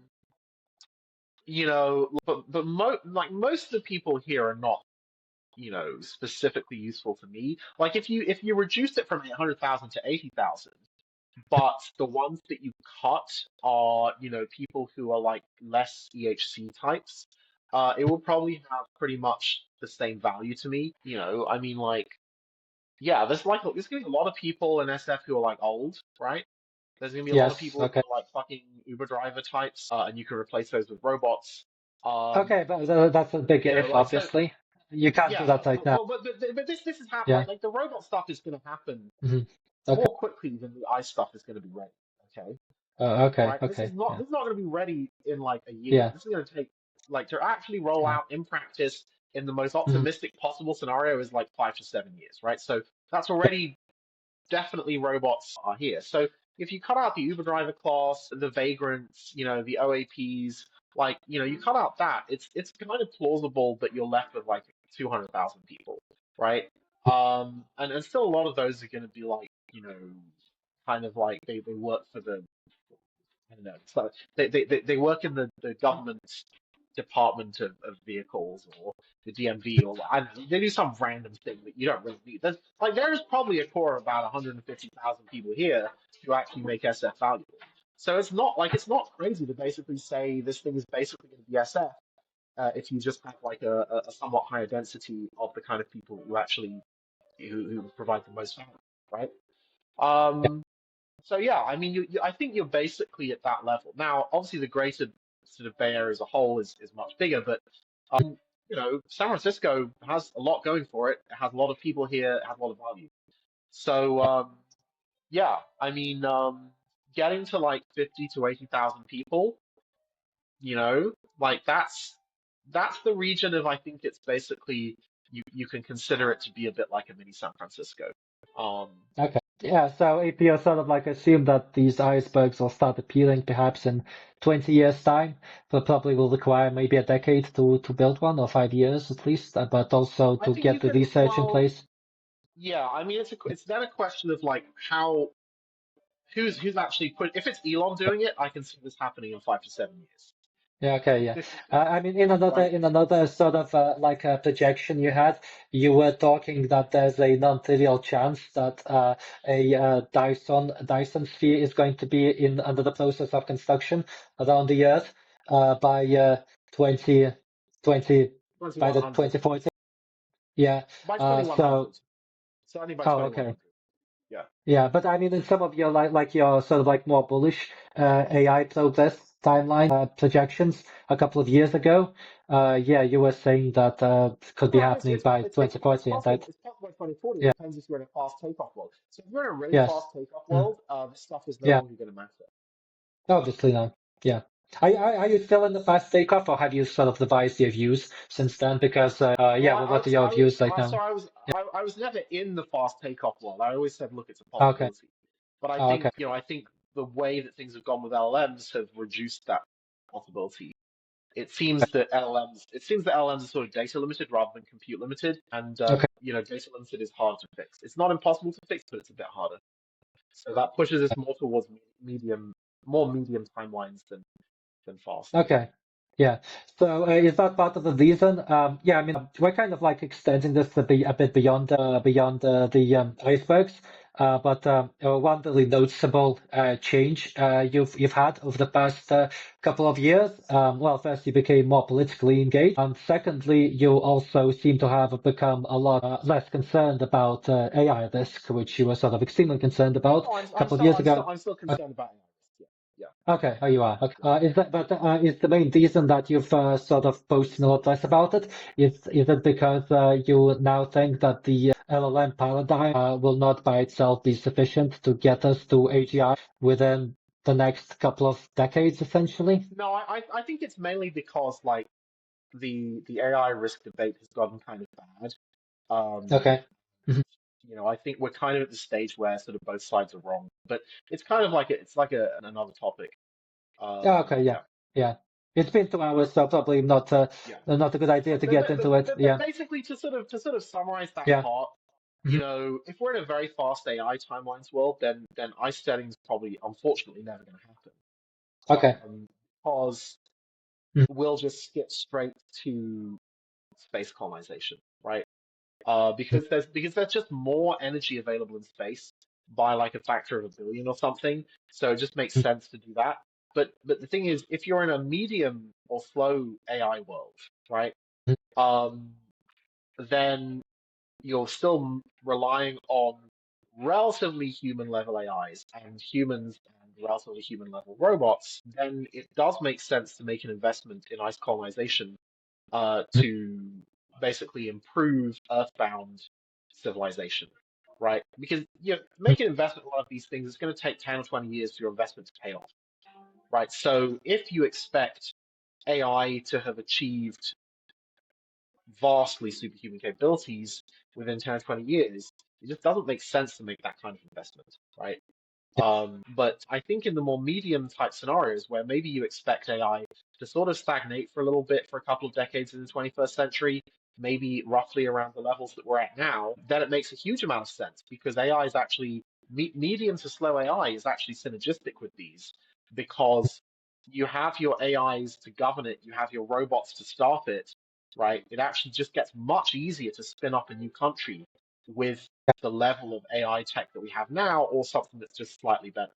you know, but like most of the people here are not, you know, specifically useful to me. Like if you reduce it from 800,000 to 80,000, but the ones that you cut are, you know, people who are like less EHC types, it will probably have pretty much the same value to me. You know, I mean, like. Yeah, there's gonna be a lot of people in SF who are like old, right? There's gonna be a lot of Yes. people who Okay. are like fucking Uber driver types, and you can replace those with robots. Okay, but that's a big You know, if, like so, obviously. You can't do yeah. that right now. But this is happening. Yeah. Like the robot stuff is gonna happen Hmm. Okay. more quickly than the ice stuff is gonna be ready. Okay. Okay, right? okay, yeah, This is not going to be ready in like a year. yeah, This is going to take like to actually roll yeah. out in practice in the most Mhm. optimistic possible scenario is like 5 to 7 years, right? So that's already definitely robots are here. So if you cut out the Uber driver class, the vagrants, the OAPs, like, you cut out that, it's kind of plausible that you're left with like 200,000 people, right? And still a lot of those are going to be like, kind of like they work for the I don't know. So they work in the government department of vehicles or the DMV or I don't know. They do some random thing that you don't really need. There's probably a core of about 150,000 people here who actually make SF valuable. So it's not crazy to basically say this thing is basically going to be SF if you just have like a somewhat higher density of the kind of people who actually who provide the most value, right? Um, so yeah, I mean, I think you're basically at that level. Now, obviously, the greater sort of Bay Area as a whole is much bigger, but San Francisco has a lot going for it. It has a lot of people here. It has a lot of value. So yeah, I mean, getting to like 50 to 80,000 people, like that's the region of I think it's basically you can consider it to be a bit like a mini San Francisco. Um, Okay. Yeah, so if you sort of like assume that these icebergs will start appearing perhaps in 20 years' time, but probably will require maybe a decade to build one or 5 years at least, but also I to think get you the can, research in well, place. yeah, I mean it's then a question of like how who's actually put if it's Elon doing it, I can see this happening in 5 to 7 years. Yeah, okay, yeah. I mean, in another Right? in another sort of like a projection you had, you were talking that there's a non-trivial chance that a Dyson sphere is going to be in under the process of construction around the Earth by 2020 by the 2100. 2040. Yeah. By So 2100. Certainly by oh, okay. 2100. Yeah. Yeah, but I mean, in some of your like your sort of like more bullish AI progress timeline projections a couple of years ago, yeah, you were saying that could be No, happening by it's 2040, and possible. that It's possible by 2040. It yeah, depends if you're in a fast takeoff world. So if you're in a really yes, fast takeoff mm, world, this stuff is no yeah, longer going to matter. obviously not. Yeah. Are you still in the fast takeoff, or have you sort of revised your views since then? Because Well, yeah, well, what are your views right now? I was never in the fast takeoff world. I always said, look, it's a Okay. possibility. But Oh, okay. I think the way that things have gone with LLMs have reduced that possibility. It seems that LLMs are sort of data limited rather than compute limited, and Okay. data limited is hard to fix. It's not impossible to fix, but it's a bit harder. So that pushes us more towards more medium timelines than fast. Okay. Yeah. So is that part of the reason? Yeah, I mean, we're kind of like extending this to be a bit beyond the icebergs. But one really noticeable change you've had over the past couple of years. Well, first you became more politically engaged, and secondly, you also seem to have become a lot less concerned about AI risk, which you were sort of extremely concerned about Oh, a couple of years ago. I'm still concerned about AI risk. Yeah, Okay, oh, you are. Okay. yeah. Is that, but is the main reason that you've sort of posted a lot less about it? Is it because you now think that the LLM paradigm will not by itself be sufficient to get us to AGI within the next couple of decades, essentially? No, I think it's mainly because like the AI risk debate has gotten kind of bad. Um, Okay. Mhm. I think we're kind of at the stage where sort of both sides are wrong, but it's kind of like it's like another topic. Yeah, okay, yeah, Yeah, yeah. It's been 2 hours, so probably yeah. not a good idea to get into it. Yeah, Basically, to sort of summarize that yeah. part, Mhm. if we're in a very fast AI timelines world, then ice setting is probably unfortunately never going to happen. Okay. Because Mhm. we'll just skip straight to space colonization, right? Because there's just more energy available in space by like a factor of a billion or something. So it just makes Mhm. sense to do that. But the thing is, if you're in a medium or slow AI world, right? Um, then you're still relying on relatively human level AIs and humans and relatively human level robots, then it does make sense to make an investment in ice colonization Mhm. to basically improve Earthbound civilization, right? Because to Mhm. make an investment in one of these things, it's going to take 10 or 20 years for your investment to pay off. right? So if you expect AI to have achieved vastly superhuman capabilities within 10 or 20 years, it just doesn't make sense to make that kind of investment, right? But I think in the more medium type scenarios where maybe you expect AI to sort of stagnate for a little bit for a couple of decades in the 21st century, maybe roughly around the levels that we're at now, then it makes a huge amount of sense because AI is actually medium to slow AI is actually synergistic with these because you have your AIs to govern it, you have your robots to staff it, right? It actually just gets much easier to spin up a new country with the level of AI tech that we have now, or something that's just slightly better.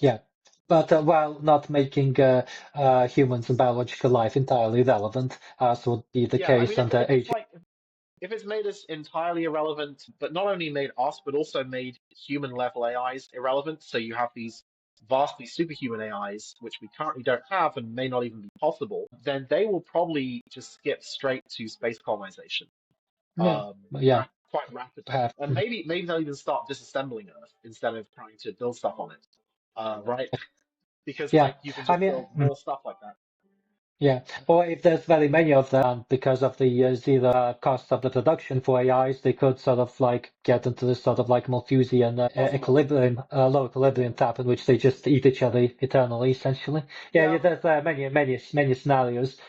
Yeah, but while not making humans and biological life entirely relevant, as would be the Yeah, I case mean, if, under if it's age. like if it's made us entirely irrelevant, but not only made us, but also made human level AIs irrelevant, so you have these vastly superhuman AIs, which we currently don't have and may not even be possible, then they will probably just skip straight to space colonization, Yeah, yeah, quite rapidly, perhaps. and maybe they'll even start disassembling Earth instead of trying to build stuff on it, right? Because Yeah, like you can I just mean. build more stuff like that. Yeah, or if there's very many of them, because of the zero cost of the production for AIs, they could sort of like get into this sort of like Malthusian Possible. equilibrium, low equilibrium tap in which they just eat each other eternally, essentially. Yeah, yeah, Yeah, there's many scenarios.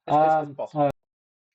it's Um, possible.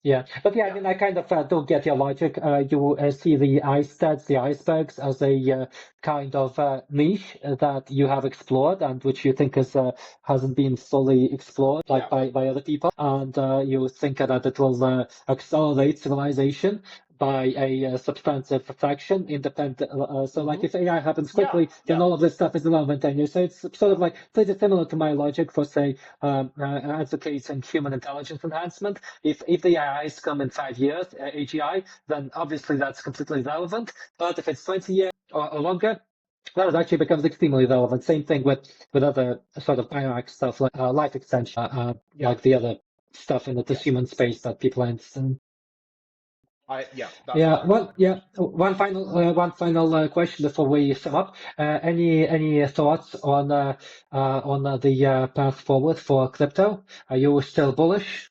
yeah, but yeah, I Yeah, mean, I kind of don't get your logic. You see the icebergs, the icebergs, as a kind of niche that you have explored and which you think is hasn't been fully explored, like yeah. by other people, and you think that it will accelerate civilization by a substantive fraction, independent. So, like, Hmm. if AI happens Yeah, quickly, then yeah, all of this stuff is irrelevant. And you say it's sort of like pretty similar to my logic for, say, advocating human intelligence enhancement. If the AIs come in 5 years, AGI, then obviously that's completely relevant. But if it's 20 years or longer, well, it actually becomes extremely relevant. Same thing with other sort of biohack stuff like life extension, yeah, like the other stuff in the yes. human space that people are interested in. Yeah, that's Yeah, right. one final question before we sum up. Any thoughts on the path forward for crypto? Are you still bullish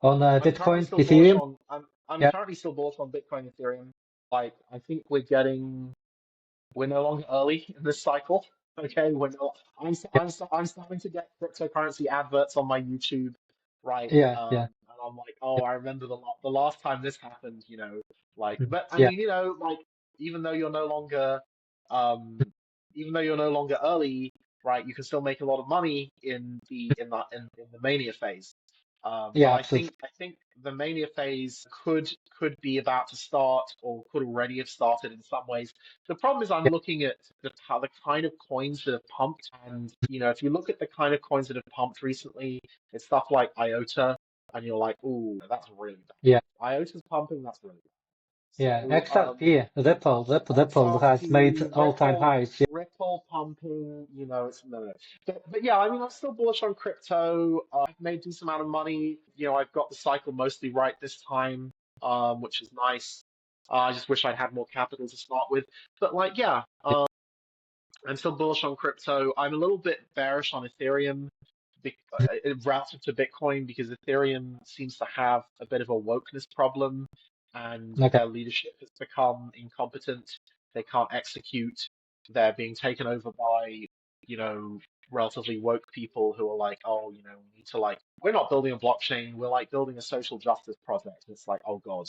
on I'm currently Bitcoin, still bullish Ethereum? on I'm Yeah, currently still bullish on Bitcoin, Ethereum. Like I think we're no longer early in this cycle. Okay, yeah, I'm starting to get cryptocurrency adverts on my YouTube, right? yeah, yeah, And I'm like, oh, I remember the last time this happened, like. mhm, But I yeah, mean, like, even though you're no longer, um, even though you're no longer early, right? You can still make a lot of money in the mania phase. But yeah, absolutely. I think the mania phase could be about to start or could already have started in some ways. The problem is I'm Yeah, looking at the kind of coins that have pumped, and if you look at the kind of coins that have pumped recently, it's stuff like IOTA, and you're like, ooh, that's really yeah, bad. IOTA's pumping, that's really bad. yeah. So XRP, Ripple has made XRP, all-time highs. Yeah, Ripple pumping, it's no, no. But yeah, I mean, I'm still bullish on crypto. I've made a decent amount of money. I've got the cycle mostly right this time, which is nice. I just wish I'd had more capital to start with. But like, yeah, I'm still bullish on crypto. I'm a little bit bearish on Ethereum relative to Bitcoin because Ethereum seems to have a bit of a wokeness problem and okay. their leadership has become incompetent. They can't execute. They're being taken over by, you know, relatively woke people who are like, oh, we need to like, we're not building a blockchain. We're like building a social justice project. And it's like, oh God.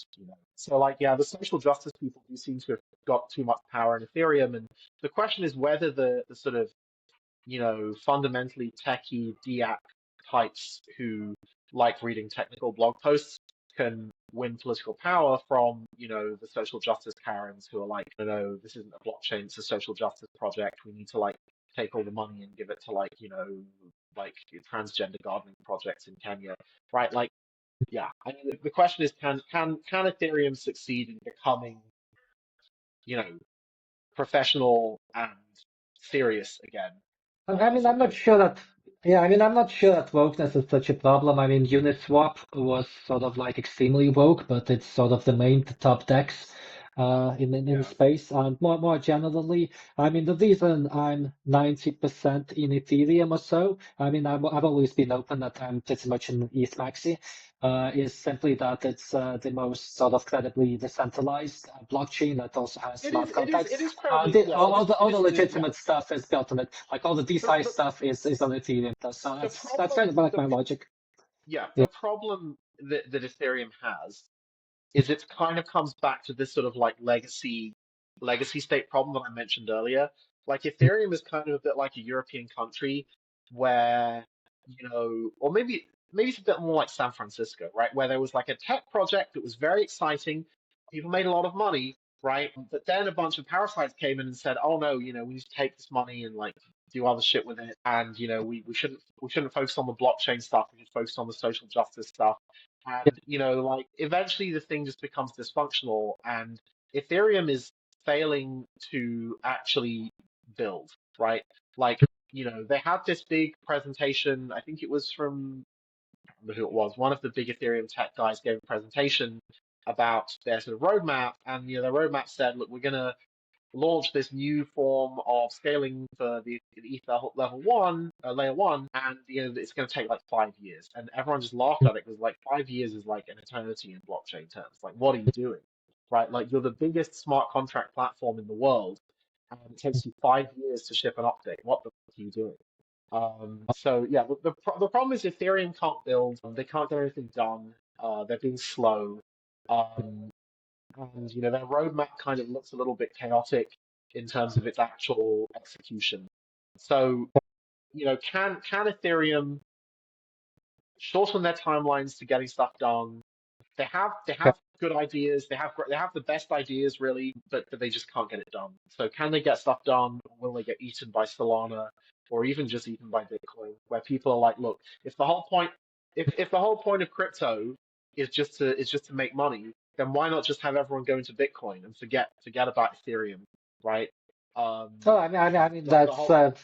So like, yeah, the social justice people do seem to have got too much power in Ethereum. And the question is whether the sort of fundamentally techie DApp types who like reading technical blog posts can win political power from, the social justice Karens who are like, no, this isn't a blockchain, it's a social justice project. We need to like take all the money and give it to like, like transgender gardening projects in Kenya, right? Like, yeah. I mean, the question is, can Ethereum succeed in becoming, you know, professional and serious again I mean, as we I'm go not through sure that. Yeah, I mean, I'm not sure that wokeness is such a problem. I mean, Uniswap was sort of like extremely woke, but it's sort of the main top DEX. in Yeah. space. And more generally, I mean, the reason I'm 90% in Ethereum or so, I mean, I've always been open that I'm pretty much in ETH maxi, is simply that it's the most sort of credibly decentralized blockchain that also has It is smart it is it contracts. is incredibly, yeah, All it the is yeah. legitimate stuff is built on it. Like all the The DeFi the stuff is on Ethereum. So the that's kind problem of like the my logic. yeah, Yeah. the problem that Ethereum has is it kind of comes back to this sort of like legacy state problem that I mentioned earlier. Like Ethereum is kind of a bit like a European country where, or maybe it's a bit more like San Francisco, right? Where there was like a tech project that was very exciting, people made a lot of money, right? But then a bunch of parasites came in and said, "Oh no, we need to take this money and like do other shit with it, and we shouldn't focus on the blockchain stuff. We should focus on the social justice stuff." And like eventually the thing just becomes dysfunctional, and Ethereum is failing to actually build, right? Like, they had this big presentation. I think it was from, I don't remember who it was. One of the big Ethereum tech guys gave a presentation about their sort of roadmap, and their roadmap said, "Look, we're gonna launch this new form of scaling for the Ether level one, layer one, and it's going to take like 5 years." And everyone just laughed at it because like 5 years is like an eternity in blockchain terms. Like, what are you doing, right? Like, you're the biggest smart contract platform in the world, and it takes you 5 years to ship an update. What the fuck are you doing? So yeah, the problem is Ethereum can't build. They can't get anything done. They're being slow. Um, and their roadmap kind of looks a little bit chaotic in terms of its actual execution. So, can Ethereum shorten their timelines to getting stuff done? They have good ideas. They have the best ideas really, but they just can't get it done. So can they get stuff done, or will they get eaten by Solana, or even just eaten by Bitcoin? Where people are like, look, if the whole point of crypto is just to make money, then why not just have everyone go into Bitcoin and forget about Ethereum, right? Oh, I mean The that's whole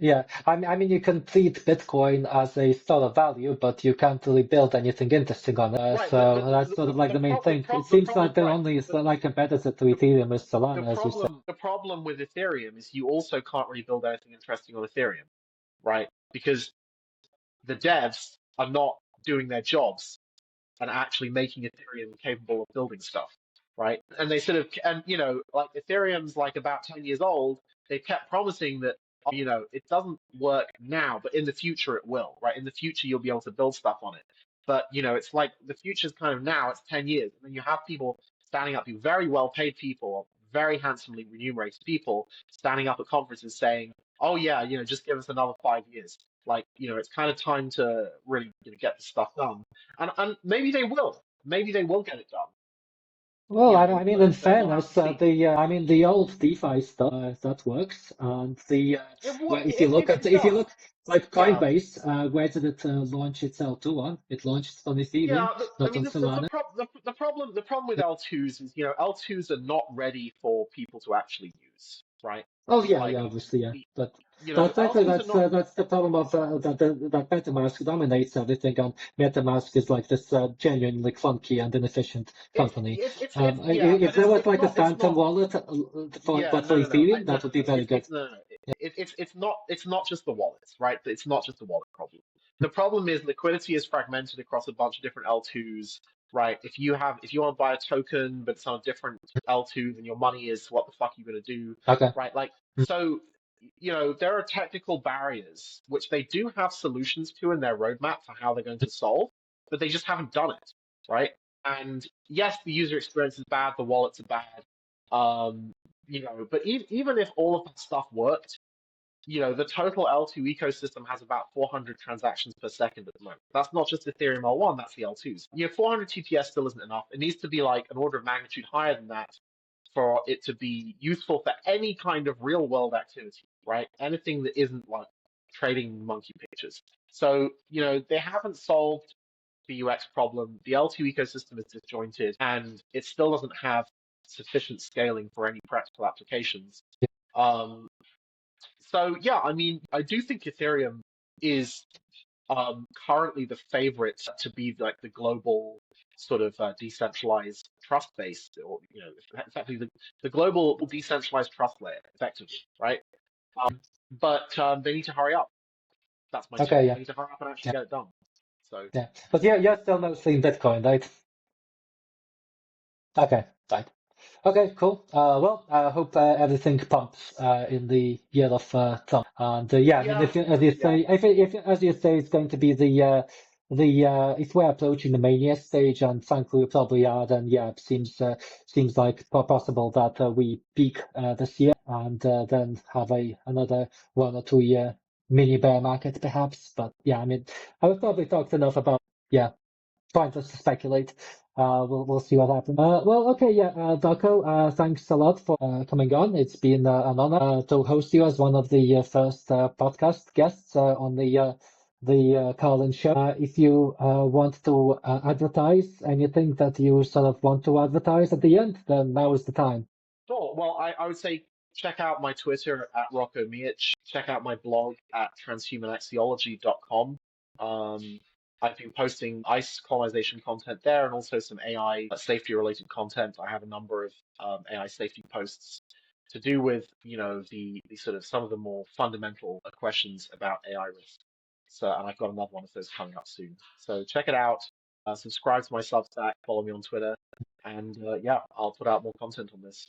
yeah. I mean you can treat Bitcoin as a store of value, but you can't really build anything interesting on it. right, So that's sort of like the main thing. It the seems like problem, the right? only The, like competitor to the Ethereum is the Solana, as you said. problem with Ethereum is you also can't really build anything interesting on Ethereum, right? Because the devs are not doing their jobs and actually making Ethereum capable of building stuff, right? And they sort of, and like Ethereum's like about 10 years old. They kept promising that, oh, it doesn't work now, but in the future it will, right? In the future you'll be able to build stuff on it. But, it's like the future's kind of now, it's 10 years. And then you have people standing up, you very well paid people, very handsomely remunerated people standing up at conferences saying, "Oh yeah, just give us another 5 years." Like, it's kind of time to really get this stuff done. And maybe they will. Maybe they will get it done. Well, I mean, in Then we'll have to fairness, see. I mean, the old DeFi stuff that works, and where if you look It if you does. look like Yeah. Coinbase, where did it launch its L2 on? It launched on Ethereum, Yeah. I not mean, on Solana. the problem with L2s is, L2s are not ready for people to actually use, right? Oh yeah, Like, yeah, obviously, yeah. y- But that's actually L2s are not. that's the problem of that MetaMask dominates everything, and MetaMask is like this genuinely clunky and inefficient company. Yeah, If but there was like a it's Phantom not. wallet Yeah, for no, no, no, Ethereum, no, that no, would be no. very good. No, no, no. It's not just the wallets, right? It's not just the wallet problem. The problem is liquidity is fragmented across a bunch of different L2s, right? If you want to buy a token, but it's on a different L2, then your money is what the fuck are you gonna do, Okay. right? Like, so, there are technical barriers which they do have solutions to in their roadmap for how they're going to solve, but they just haven't done it, right? And yes, the user experience is bad, the wallets are bad. Um, but even if all of that stuff worked, the total L2 ecosystem has about 400 transactions per second at the moment. That's not just Ethereum L1, that's the L2s. 400 TPS still isn't enough. It needs to be like an order of magnitude higher than that for it to be useful for any kind of real world activity, right? Anything that isn't like trading monkey pictures. So, they haven't solved the UX problem. The L2 ecosystem is disjointed and it still doesn't have sufficient scaling for any practical applications. Um, so yeah, I mean, I do think Ethereum is currently the favorite to be like the global sort of decentralized trust base, or effectively the global decentralized trust layer, effectively, right? But they need to hurry up. That's my take. Okay, They yeah, need to hurry up and actually yeah, get it done. So yeah. But you're still mostly in Bitcoin, right? Okay, fine. Okay, cool. Well, I hope everything pumps in the year of Trump. And yeah, I mean, yeah, as you yeah. say, if as you say, it's going to be if we're approaching the mania stage, and frankly we probably are, then yeah, it seems like possible that we peak this year and then have another 1 or 2 year mini bear market perhaps. But yeah, I mean, I would probably talked enough about yeah fine, just to speculate. We'll see what happens. Well, okay, yeah, Darko, thanks a lot for coming on. It's been an honor to host you as one of the first podcast guests on the Carlin show. If you want to advertise anything that you sort of want to advertise at the end, then now is the time. Sure. Well, I would say check out my Twitter at Roko Mijic. Check out my blog at transhumanaxiology.com. Um, I've been posting ice colonization content there and also some AI safety related content. I have a number of AI safety posts to do with, the sort of some of the more fundamental questions about AI risk. So, and I've got another one of those coming up soon. So check it out. Subscribe to my Substack, follow me on Twitter, and yeah, I'll put out more content on this.